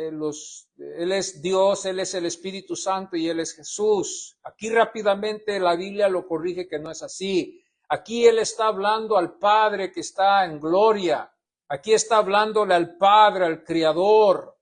Dios, Él es el Espíritu Santo y Él es Jesús. Aquí rápidamente la Biblia lo corrige que no es así. Aquí Él está hablando al Padre que está en gloria. Aquí está hablándole al Padre, al Creador.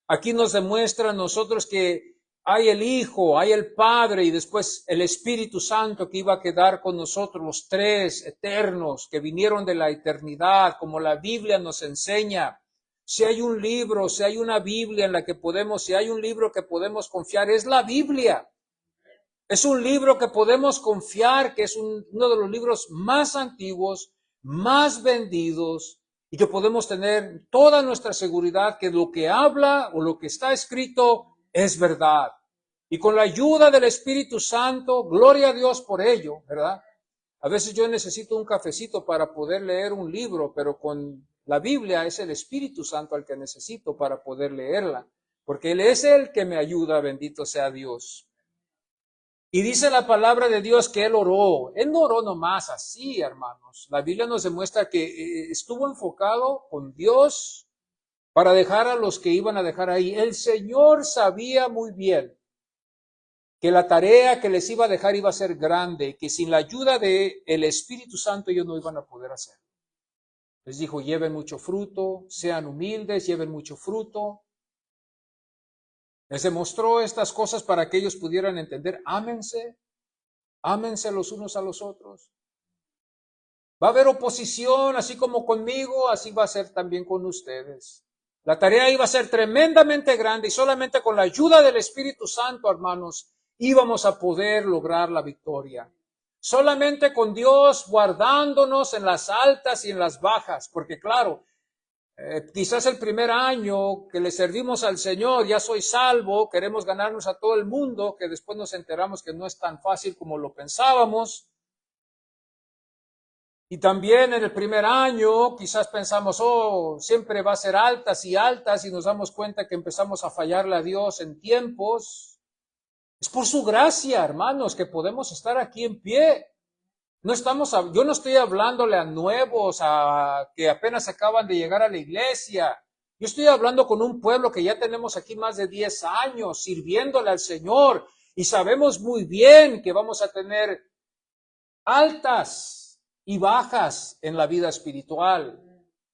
Aquí nos demuestra a nosotros que hay el Hijo, hay el Padre y después el Espíritu Santo que iba a quedar con nosotros, los tres eternos que vinieron de la eternidad, como la Biblia nos enseña. Si hay un libro, si hay una Biblia en la que si hay un libro que podemos confiar, es la Biblia. Es un libro que podemos confiar, que es uno de los libros más antiguos, más vendidos, y que podemos tener toda nuestra seguridad que lo que habla o lo que está escrito es verdad. Y con la ayuda del Espíritu Santo, gloria a Dios por ello, ¿verdad? A veces yo necesito un cafecito para poder leer un libro, pero con la Biblia es el Espíritu Santo al que necesito para poder leerla, porque Él es el que me ayuda, bendito sea Dios. Y dice la palabra de Dios que Él oró. Él no oró nomás así, hermanos. La Biblia nos demuestra que estuvo enfocado con Dios para dejar a los que iban a dejar ahí. El Señor sabía muy bien que la tarea que les iba a dejar iba a ser grande, que sin la ayuda del Espíritu Santo ellos no iban a poder hacer. Les dijo, lleven mucho fruto, sean humildes, lleven mucho fruto. Les demostró estas cosas para que ellos pudieran entender, ámense los unos a los otros. Va a haber oposición, así como conmigo, así va a ser también con ustedes. La tarea iba a ser tremendamente grande y solamente con la ayuda del Espíritu Santo, hermanos, íbamos a poder lograr la victoria. Solamente con Dios guardándonos en las altas y en las bajas, porque claro, quizás el primer año que le servimos al Señor, ya soy salvo, queremos ganarnos a todo el mundo, que después nos enteramos que no es tan fácil como lo pensábamos. Y también en el primer año quizás pensamos, siempre va a ser altas y nos damos cuenta que empezamos a fallarle a Dios en tiempos. Es por su gracia, hermanos, que podemos estar aquí en pie. Yo no estoy hablándole a nuevos, a que apenas acaban de llegar a la iglesia. Yo estoy hablando con un pueblo que ya tenemos aquí más de 10 años sirviéndole al Señor y sabemos muy bien que vamos a tener altas y bajas en la vida espiritual.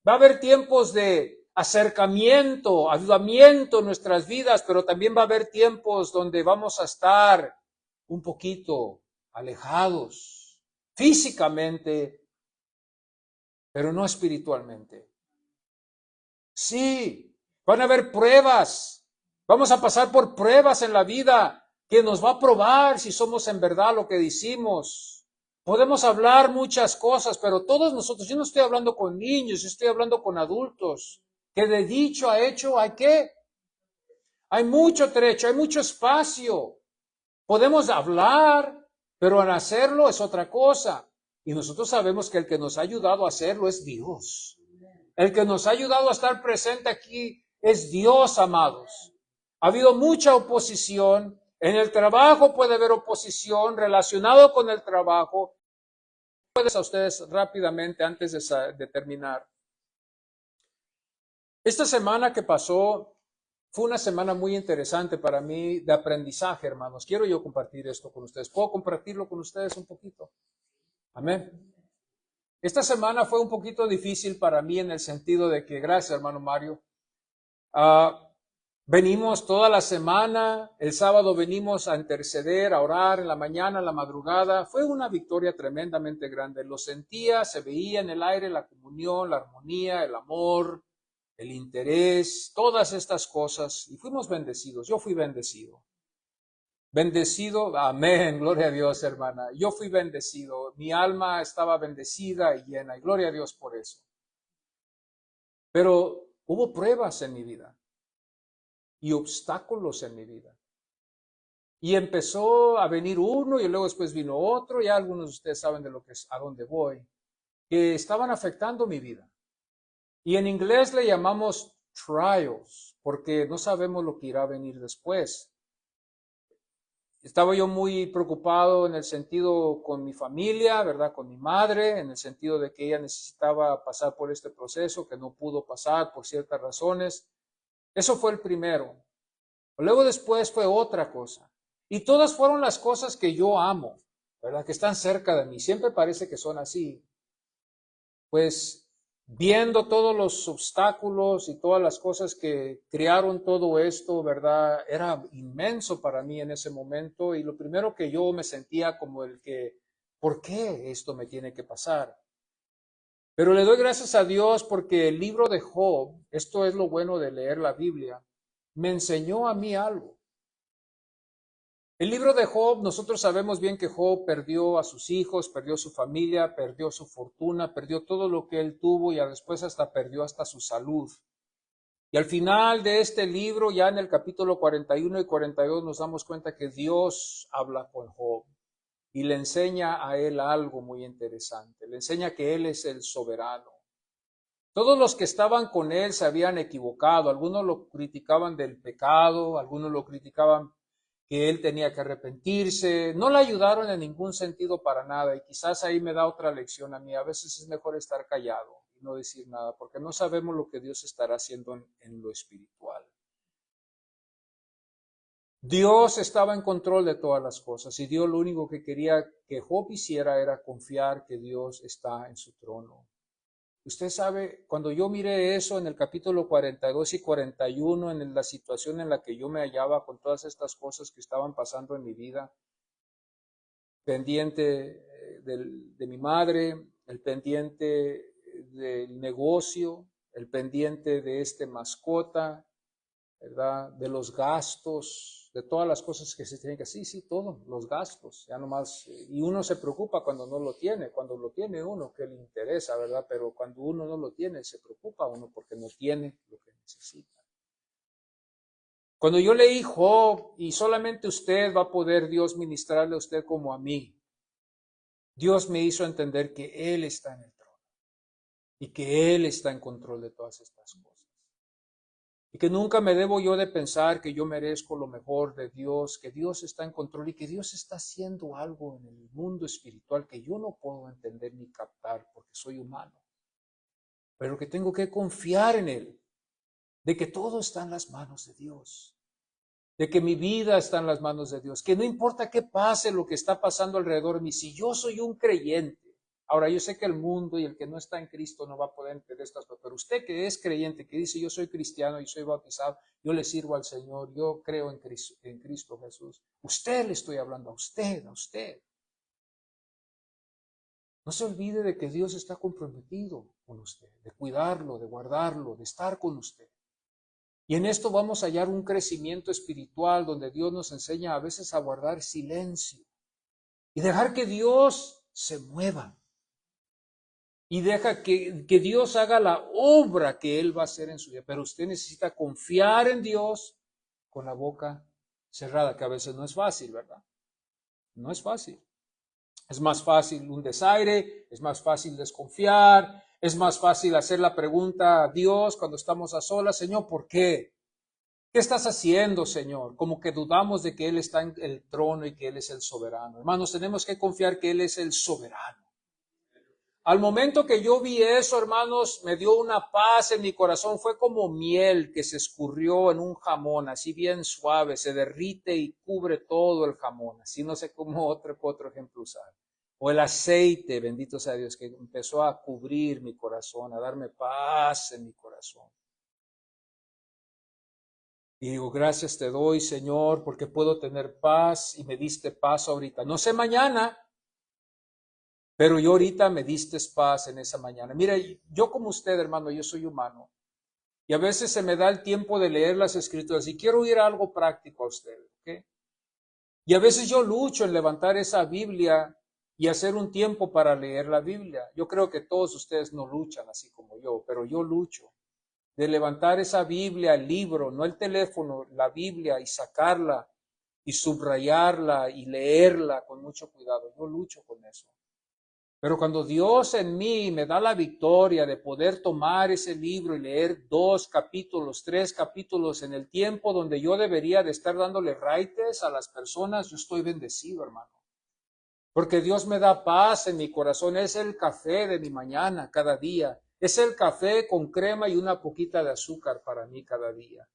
Va a haber tiempos de acercamiento, avivamiento en nuestras vidas, pero también va a haber tiempos donde vamos a estar un poquito alejados físicamente, pero no espiritualmente. Sí, van a haber pruebas, vamos a pasar por pruebas en la vida, que nos va a probar si somos en verdad lo que decimos. Podemos hablar muchas cosas, pero todos nosotros, yo no estoy hablando con niños, yo estoy hablando con adultos, que de dicho a hecho hay que, hay mucho trecho, hay mucho espacio. Podemos hablar, pero al hacerlo es otra cosa. Y nosotros sabemos que el que nos ha ayudado a hacerlo es Dios. El que nos ha ayudado a estar presente aquí es Dios, amados. Ha habido mucha oposición. En el trabajo puede haber oposición relacionado con el trabajo. Puedes a ustedes rápidamente antes de terminar. Esta semana que pasó fue una semana muy interesante para mí de aprendizaje, hermanos. Quiero yo compartir esto con ustedes. ¿Puedo compartirlo con ustedes un poquito? Amén. Esta semana fue un poquito difícil para mí en el sentido de que, gracias, hermano Mario, venimos toda la semana, el sábado venimos a interceder, a orar en la mañana, en la madrugada. Fue una victoria tremendamente grande. Lo sentía, se veía en el aire la comunión, la armonía, el amor, el interés, todas estas cosas. Y fuimos bendecidos. Yo fui bendecido. Bendecido, amén, gloria a Dios, hermana. Yo fui bendecido. Mi alma estaba bendecida y llena. Y gloria a Dios por eso. Pero hubo pruebas en mi vida y obstáculos en mi vida. Y empezó a venir uno y luego después vino otro, ya algunos de ustedes saben de lo que es, a dónde voy, que estaban afectando mi vida. Y en inglés le llamamos trials, porque no sabemos lo que irá a venir después. Estaba yo muy preocupado en el sentido con mi familia, ¿verdad? Con mi madre, en el sentido de que ella necesitaba pasar por este proceso, que no pudo pasar por ciertas razones. Eso fue el primero. Luego después fue otra cosa. Y todas fueron las cosas que yo amo, ¿verdad? Que están cerca de mí. Siempre parece que son así. Pues viendo todos los obstáculos y todas las cosas que crearon todo esto, ¿verdad? Era inmenso para mí en ese momento y lo primero que yo me sentía como el que, ¿por qué esto me tiene que pasar? Pero le doy gracias a Dios porque el libro de Job, esto es lo bueno de leer la Biblia, me enseñó a mí algo. El libro de Job, nosotros sabemos bien que Job perdió a sus hijos, perdió su familia, perdió su fortuna, perdió todo lo que él tuvo y después hasta perdió hasta su salud. Y al final de este libro, ya en el capítulo 41 y 42, nos damos cuenta que Dios habla con Job y le enseña a él algo muy interesante. Le enseña que él es el soberano. Todos los que estaban con él se habían equivocado. Algunos lo criticaban del pecado, algunos lo criticaban que él tenía que arrepentirse. No le ayudaron en ningún sentido para nada. Y quizás ahí me da otra lección a mí. A veces es mejor estar callado y no decir nada, porque no sabemos lo que Dios estará haciendo en lo espiritual. Dios estaba en control de todas las cosas y Dios lo único que quería que Job hiciera era confiar que Dios está en su trono. Usted sabe, cuando yo miré eso en el capítulo 42 y 41, en la situación en la que yo me hallaba con todas estas cosas que estaban pasando en mi vida, pendiente de mi madre, el pendiente del negocio, el pendiente de este mascota, ¿verdad? De los gastos, de todas las cosas que se tienen que hacer, sí, todo, los gastos, ya nomás, y uno se preocupa cuando no lo tiene, cuando lo tiene uno, que le interesa, ¿verdad? Pero cuando uno no lo tiene, se preocupa uno porque no tiene lo que necesita. Cuando yo leí Job, y solamente usted va a poder Dios ministrarle a usted como a mí, Dios me hizo entender que Él está en el trono y que Él está en control de todas estas cosas. Y que nunca me debo yo de pensar que yo merezco lo mejor de Dios, que Dios está en control y que Dios está haciendo algo en el mundo espiritual que yo no puedo entender ni captar porque soy humano. Pero que tengo que confiar en Él, de que todo está en las manos de Dios, de que mi vida está en las manos de Dios, que no importa qué pase, lo que está pasando alrededor de mí, si yo soy un creyente. Ahora, yo sé que el mundo y el que no está en Cristo no va a poder entender estas cosas, pero usted que es creyente, que dice yo soy cristiano y soy bautizado, yo le sirvo al Señor, yo creo en Cristo Jesús. Usted le estoy hablando a usted, a usted. No se olvide de que Dios está comprometido con usted, de cuidarlo, de guardarlo, de estar con usted. Y en esto vamos a hallar un crecimiento espiritual donde Dios nos enseña a veces a guardar silencio y dejar que Dios se mueva. Y deja que Dios haga la obra que Él va a hacer en su vida. Pero usted necesita confiar en Dios con la boca cerrada, que a veces no es fácil, ¿verdad? No es fácil. Es más fácil un desaire, es más fácil desconfiar, es más fácil hacer la pregunta a Dios cuando estamos a solas, Señor, ¿por qué? ¿Qué estás haciendo, Señor? Como que dudamos de que Él está en el trono y que Él es el soberano. Hermanos, tenemos que confiar que Él es el soberano. Al momento que yo vi eso, hermanos, me dio una paz en mi corazón. Fue como miel que se escurrió en un jamón, así bien suave, se derrite y cubre todo el jamón. Así no sé cómo otro ejemplo usar. O el aceite, bendito sea Dios, que empezó a cubrir mi corazón, a darme paz en mi corazón. Y digo, gracias te doy, Señor, porque puedo tener paz y me diste paz ahorita. No sé mañana, pero yo ahorita me diste paz en esa mañana. Mire, yo como usted, hermano, yo soy humano. Y a veces se me da el tiempo de leer las escrituras y quiero oír algo práctico a usted, ¿ok? Y a veces yo lucho en levantar esa Biblia y hacer un tiempo para leer la Biblia. Yo creo que todos ustedes no luchan así como yo, pero yo lucho de levantar esa Biblia, el libro, no el teléfono, la Biblia, y sacarla y subrayarla y leerla con mucho cuidado. Yo lucho con eso. Pero cuando Dios en mí me da la victoria de poder tomar ese libro y leer 2 capítulos, 3 capítulos en el tiempo donde yo debería de estar dándole raites a las personas, yo estoy bendecido, hermano. Porque Dios me da paz en mi corazón. Es el café de mi mañana cada día. Es el café con crema y una poquita de azúcar para mí cada día.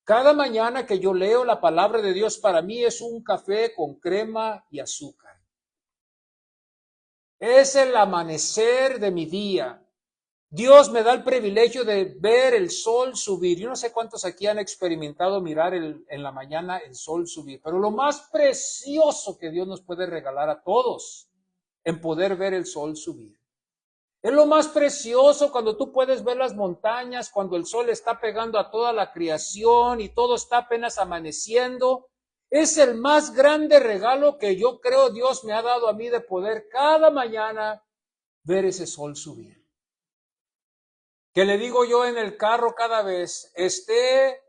Cada mañana que yo leo la palabra de Dios para mí es un café con crema y azúcar. Es el amanecer de mi día. Dios me da el privilegio de ver el sol subir. Yo no sé cuántos aquí han experimentado mirar en la mañana el sol subir, pero lo más precioso que Dios nos puede regalar a todos en poder ver el sol subir. Es lo más precioso cuando tú puedes ver las montañas, cuando el sol está pegando a toda la creación y todo está apenas amaneciendo. Es el más grande regalo que yo creo Dios me ha dado a mí de poder cada mañana ver ese sol subir. Que le digo yo en el carro cada vez, esté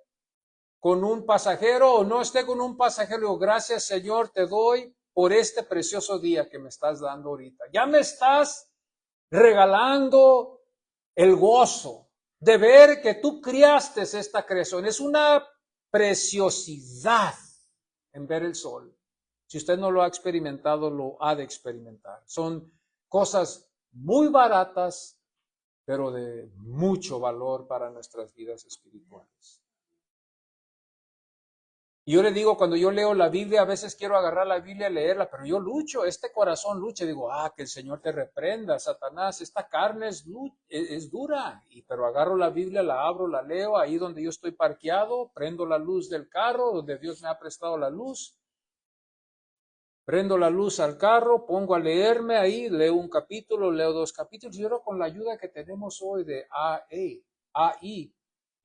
con un pasajero o no esté con un pasajero, digo, gracias Señor, te doy por este precioso día que me estás dando ahorita. Ya me estás regalando el gozo de ver que tú criaste esta creación. Es una preciosidad en ver el sol. Si usted no lo ha experimentado, lo ha de experimentar. Son cosas muy baratas, pero de mucho valor para nuestras vidas espirituales. Y yo le digo, cuando yo leo la Biblia, a veces quiero agarrar la Biblia y leerla, pero yo lucho, este corazón lucha. Digo, que el Señor te reprenda, Satanás, esta carne es dura. Pero agarro la Biblia, la abro, la leo, ahí donde yo estoy parqueado, prendo la luz del carro, donde Dios me ha prestado la luz. Prendo la luz al carro, pongo a leerme ahí, leo un capítulo, leo 2 capítulos. Y ahora con la ayuda que tenemos hoy de AI,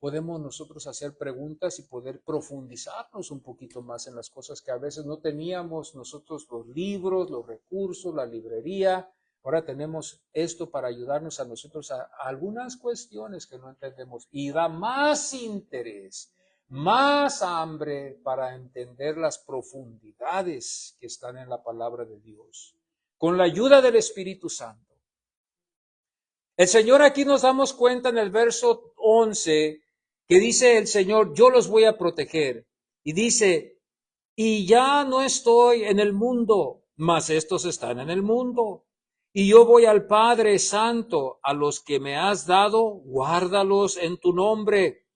podemos nosotros hacer preguntas y poder profundizarnos un poquito más en las cosas que a veces no teníamos nosotros, los libros, los recursos, la librería. Ahora tenemos esto para ayudarnos a nosotros a algunas cuestiones que no entendemos y da más interés, más hambre para entender las profundidades que están en la palabra de Dios. Con la ayuda del Espíritu Santo. El Señor aquí nos damos cuenta en el verso 11 que dice el Señor, yo los voy a proteger. Y dice, y ya no estoy en el mundo, mas estos están en el mundo. Y yo voy al Padre Santo, a los que me has dado, guárdalos en tu nombre,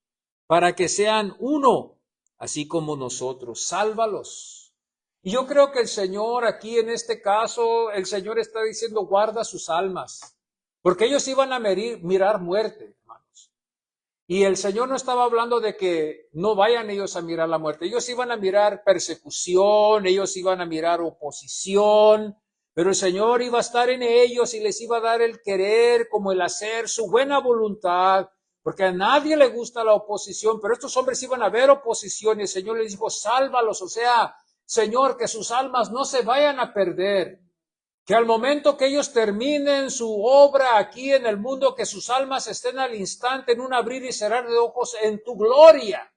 para que sean uno, así como nosotros. Sálvalos. Y yo creo que el Señor aquí en este caso, el Señor está diciendo, guarda sus almas, porque ellos iban a mirar muerte. Y el Señor no estaba hablando de que no vayan ellos a mirar la muerte. Ellos iban a mirar persecución, ellos iban a mirar oposición, pero el Señor iba a estar en ellos y les iba a dar el querer como el hacer su buena voluntad, porque a nadie le gusta la oposición, pero estos hombres iban a ver oposición y el Señor les dijo, sálvalos, o sea, Señor, que sus almas no se vayan a perder, que al momento que ellos terminen su obra aquí en el mundo, que sus almas estén al instante en un abrir y cerrar de ojos en tu gloria,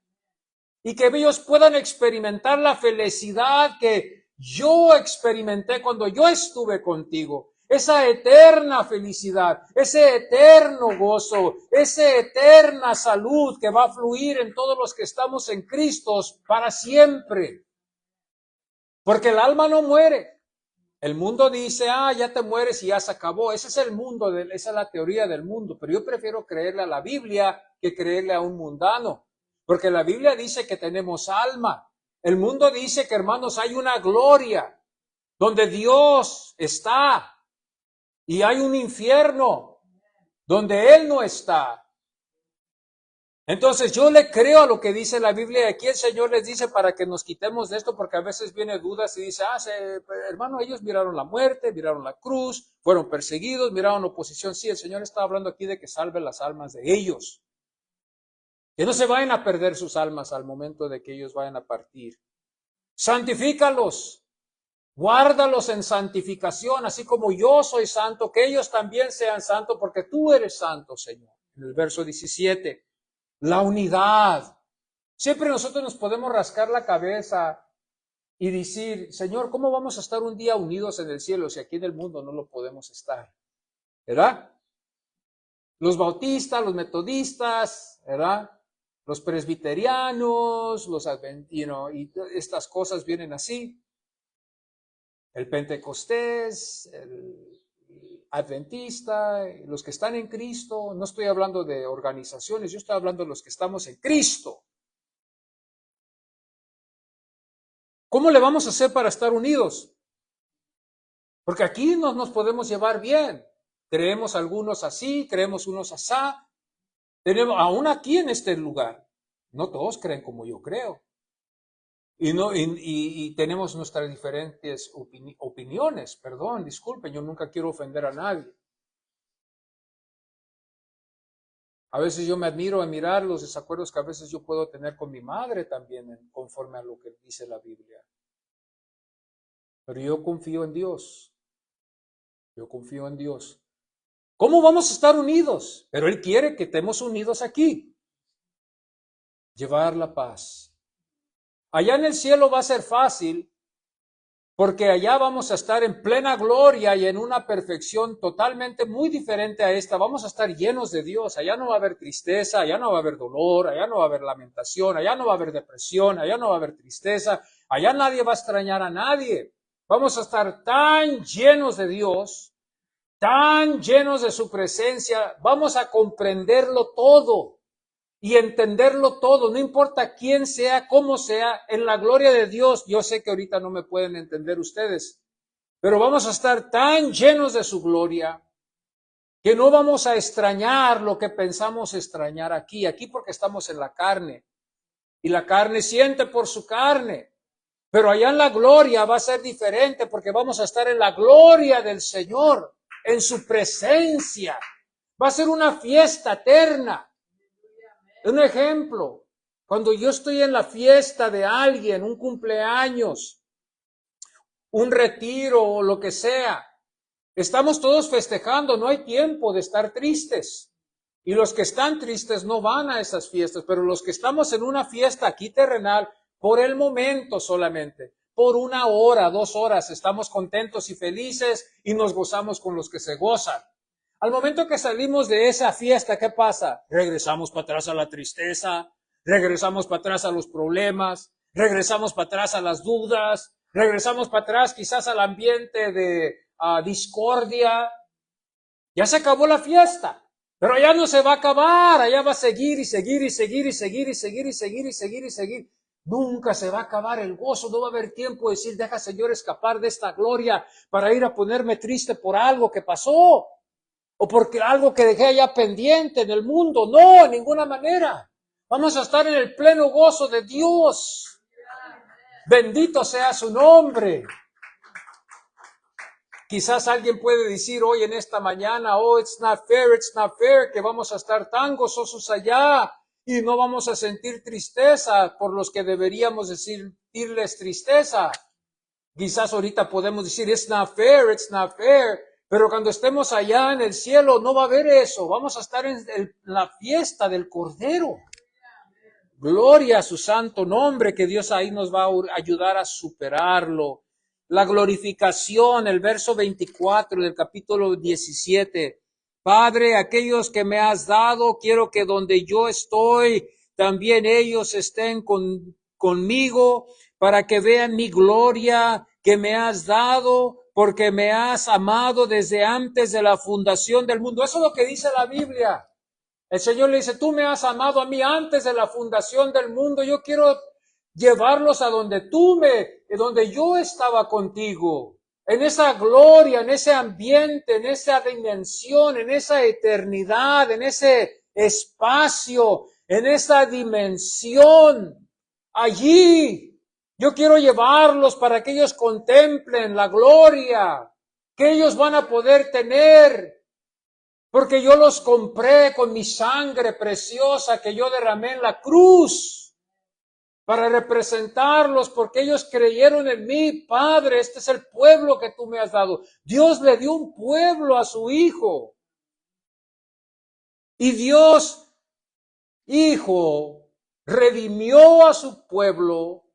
y que ellos puedan experimentar la felicidad que yo experimenté cuando yo estuve contigo. Esa eterna felicidad, ese eterno gozo, esa eterna salud que va a fluir en todos los que estamos en Cristo para siempre. Porque el alma no muere. El mundo dice, ya te mueres y ya se acabó. Ese es el mundo, esa es la teoría del mundo. Pero yo prefiero creerle a la Biblia que creerle a un mundano. Porque la Biblia dice que tenemos alma. El mundo dice que, hermanos, hay una gloria donde Dios está. Y hay un infierno donde Él no está. Entonces yo le creo a lo que dice la Biblia. Aquí el Señor les dice para que nos quitemos de esto, porque a veces viene dudas y dice, hermano, ellos miraron la muerte, miraron la cruz, fueron perseguidos, miraron oposición. Sí, el Señor está hablando aquí de que salve las almas de ellos. Que no se vayan a perder sus almas al momento de que ellos vayan a partir. Santifícalos. Guárdalos en santificación, así como yo soy santo, que ellos también sean santos, porque tú eres santo, Señor. En el verso 17, la unidad. Siempre nosotros nos podemos rascar la cabeza y decir, Señor, ¿cómo vamos a estar un día unidos en el cielo si aquí en el mundo no lo podemos estar? ¿Verdad? Los bautistas, los metodistas, ¿verdad? Los presbiterianos, los adventinos, y estas cosas vienen así. El pentecostés, el adventista, los que están en Cristo, no estoy hablando de organizaciones, yo estoy hablando de los que estamos en Cristo. ¿Cómo le vamos a hacer para estar unidos? Porque aquí no nos podemos llevar bien. Creemos algunos así, creemos unos asá. Tenemos, aún aquí en este lugar, no todos creen como yo creo. Y tenemos nuestras diferentes opiniones, perdón, disculpen, yo nunca quiero ofender a nadie. A veces yo me admiro a mirar los desacuerdos que a veces yo puedo tener con mi madre también, conforme a lo que dice la Biblia. Pero yo confío en Dios. Yo confío en Dios. ¿Cómo vamos a estar unidos? Pero Él quiere que estemos unidos aquí. Llevar la paz. Allá en el cielo va a ser fácil, porque allá vamos a estar en plena gloria y en una perfección totalmente muy diferente a esta. Vamos a estar llenos de Dios. Allá no va a haber tristeza, allá no va a haber dolor, allá no va a haber lamentación, allá no va a haber depresión, allá no va a haber tristeza, allá nadie va a extrañar a nadie. Vamos a estar tan llenos de Dios, tan llenos de su presencia, vamos a comprenderlo todo y entenderlo todo, no importa quién sea, cómo sea, en la gloria de Dios. Yo sé que ahorita no me pueden entender ustedes, pero vamos a estar tan llenos de su gloria que no vamos a extrañar lo que pensamos extrañar aquí porque estamos en la carne, y la carne siente por su carne, pero allá en la gloria va a ser diferente, porque vamos a estar en la gloria del Señor, en su presencia. Va a ser una fiesta eterna. Un ejemplo, cuando yo estoy en la fiesta de alguien, un cumpleaños, un retiro o lo que sea, estamos todos festejando, no hay tiempo de estar tristes. Y los que están tristes no van a esas fiestas, pero los que estamos en una fiesta aquí terrenal, por el momento solamente, por 1 hora, 2 horas, estamos contentos y felices y nos gozamos con los que se gozan. Al momento que salimos de esa fiesta, ¿qué pasa? Regresamos para atrás a la tristeza, regresamos para atrás a los problemas, regresamos para atrás a las dudas, regresamos para atrás quizás al ambiente de discordia. Ya se acabó la fiesta, pero ya no se va a acabar, allá va a seguir y seguir y seguir y seguir y seguir y seguir y seguir y seguir. Nunca se va a acabar el gozo, no va a haber tiempo de decir, deja Señor escapar de esta gloria para ir a ponerme triste por algo que pasó. O porque algo que dejé allá pendiente en el mundo. No, de ninguna manera. Vamos a estar en el pleno gozo de Dios. Bendito sea su nombre. Quizás alguien puede decir hoy en esta mañana, oh, it's not fair, que vamos a estar tan gozosos allá y no vamos a sentir tristeza por los que deberíamos sentirles tristeza. Quizás ahorita podemos decir, it's not fair, pero cuando estemos allá en el cielo no va a haber eso. Vamos a estar en la fiesta del Cordero. Gloria a su santo nombre, que Dios ahí nos va a ayudar a superarlo. La glorificación, el verso 24 del capítulo 17. Padre, aquellos que me has dado, quiero que donde yo estoy, también ellos estén conmigo, para que vean mi gloria que me has dado, porque me has amado desde antes de la fundación del mundo. Eso es lo que dice la Biblia. El Señor le dice, tú me has amado a mí antes de la fundación del mundo. Yo quiero llevarlos a donde donde yo estaba contigo. En esa gloria, en ese ambiente, en esa dimensión, en esa eternidad, en ese espacio, en esa dimensión. Allí yo quiero llevarlos para que ellos contemplen la gloria que ellos van a poder tener. Porque yo los compré con mi sangre preciosa que yo derramé en la cruz para representarlos, porque ellos creyeron en mí. Padre, este es el pueblo que tú me has dado. Dios le dio un pueblo a su Hijo. Y Dios, Hijo, redimió a su pueblo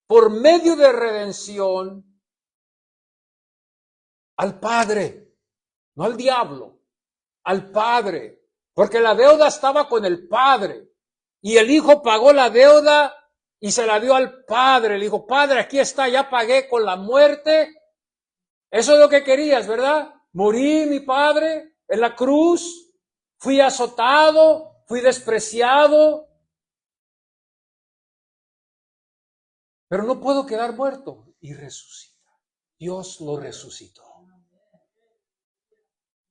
por medio de redención al Padre, no al diablo. Al Padre, porque la deuda estaba con el Padre, y el Hijo pagó la deuda y se la dio al Padre. Le dijo, Padre, aquí está, ya pagué con la muerte. Eso es lo que querías, ¿verdad? Morí, mi Padre, en la cruz, fui azotado, fui despreciado, pero no puedo quedar muerto. Y resucita. Dios lo resucitó.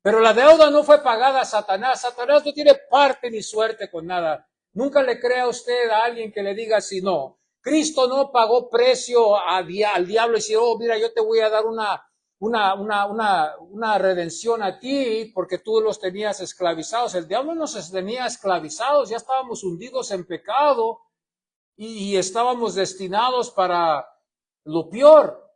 Pero la deuda no fue pagada a Satanás. Satanás no tiene parte ni suerte con nada. Nunca le crea usted a alguien que le diga así, no. Cristo no pagó precio al diablo y dice, oh, mira, yo te voy a dar una redención a ti porque tú los tenías esclavizados. El diablo nos tenía esclavizados, ya estábamos hundidos en pecado y estábamos destinados para lo peor.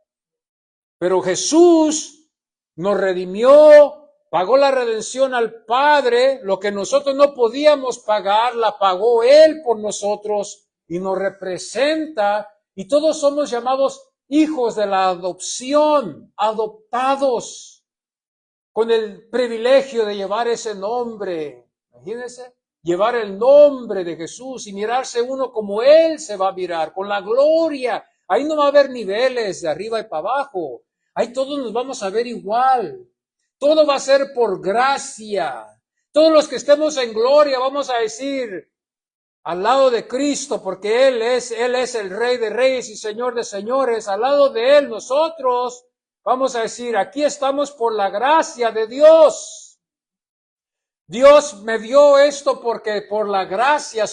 Pero Jesús nos redimió, pagó la redención al Padre, lo que nosotros no podíamos pagar, la pagó Él por nosotros y nos representa, y todos somos llamados hijos de la adopción, adoptados, con el privilegio de llevar ese nombre. Imagínense, llevar el nombre de Jesús y mirarse uno como Él se va a mirar, con la gloria. Ahí no va a haber niveles de arriba y para abajo. Ahí todos nos vamos a ver igual. Todo va a ser por gracia. Todos los que estemos en gloria vamos a decir al lado de Cristo, porque Él es el Rey de Reyes y Señor de Señores. Al lado de Él nosotros vamos a decir, aquí estamos por la gracia de Dios. Dios me dio esto porque por la gracia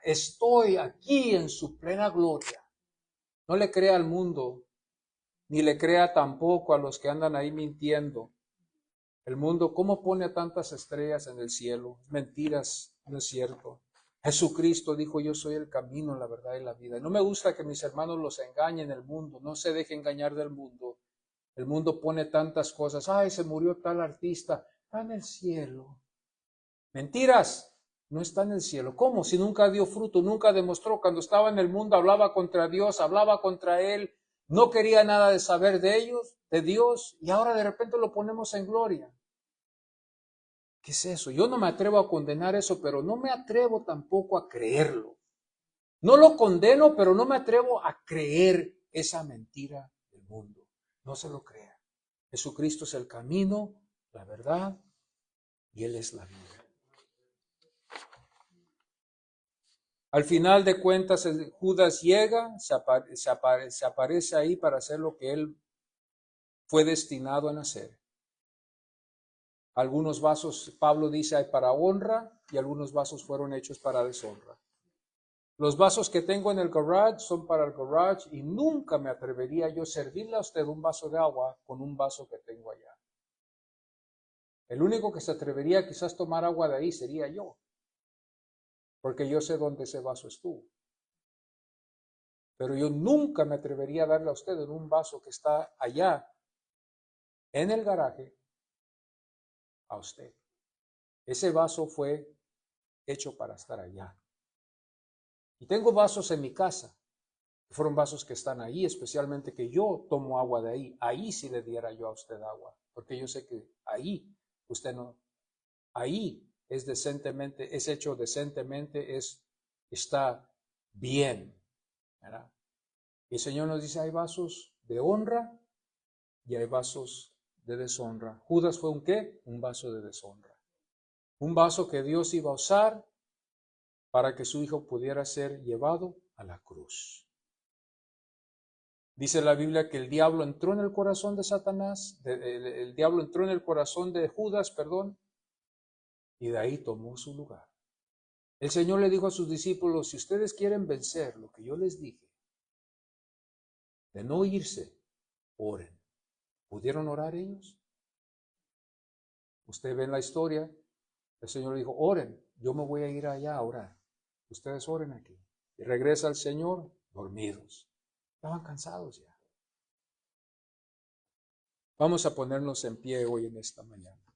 estoy aquí en su plena gloria. No le crea al mundo, ni le crea tampoco a los que andan ahí mintiendo. El mundo, ¿cómo pone a tantas estrellas en el cielo? Mentiras, no es cierto. Jesucristo dijo, yo soy el camino, la verdad y la vida. Y no me gusta que mis hermanos los engañen el mundo, no se deje engañar del mundo. El mundo pone tantas cosas, ay, se murió tal artista, está en el cielo. Mentiras, no está en el cielo. ¿Cómo? Si nunca dio fruto, nunca demostró. Cuando estaba en el mundo hablaba contra Dios, hablaba contra Él, no quería nada de saber de ellos, de Dios, y ahora de repente lo ponemos en gloria. ¿Qué es eso? Yo no me atrevo a condenar eso, pero no me atrevo tampoco a creerlo. No lo condeno, pero no me atrevo a creer esa mentira del mundo. No se lo crea. Jesucristo es el camino, la verdad, y Él es la vida. Al final de cuentas, Judas llega, se aparece ahí para hacer lo que él fue destinado a hacer. Algunos vasos, Pablo dice, hay para honra y algunos vasos fueron hechos para deshonra. Los vasos que tengo en el garage son para el garage y nunca me atrevería yo a servirle a usted un vaso de agua con un vaso que tengo allá. El único que se atrevería quizás a tomar agua de ahí sería yo, porque yo sé dónde ese vaso estuvo. Pero yo nunca me atrevería a darle a usted en un vaso que está allá en el garaje a usted. Ese vaso fue hecho para estar allá. Y tengo vasos en mi casa, que fueron vasos que están ahí, especialmente que yo tomo agua de ahí. Ahí sí le diera yo a usted agua, porque yo sé que ahí usted no, ahí es decentemente, es hecho decentemente, está bien, ¿verdad? Y el Señor nos dice, hay vasos de honra y hay vasos de deshonra. Judas fue un ¿qué? Un vaso de deshonra. Un vaso que Dios iba a usar para que su hijo pudiera ser llevado a la cruz. Dice la Biblia que el diablo entró en el corazón de Satanás, el diablo entró en el corazón de Judas, perdón, y de ahí tomó su lugar. El Señor le dijo a sus discípulos, si ustedes quieren vencer lo que yo les dije, de no irse, oren. ¿Pudieron orar ellos? Usted ve en la historia, el Señor dijo, oren, yo me voy a ir allá a orar. Ustedes oren aquí. Y regresa el Señor dormidos. Estaban cansados ya. Vamos a ponernos en pie hoy en esta mañana.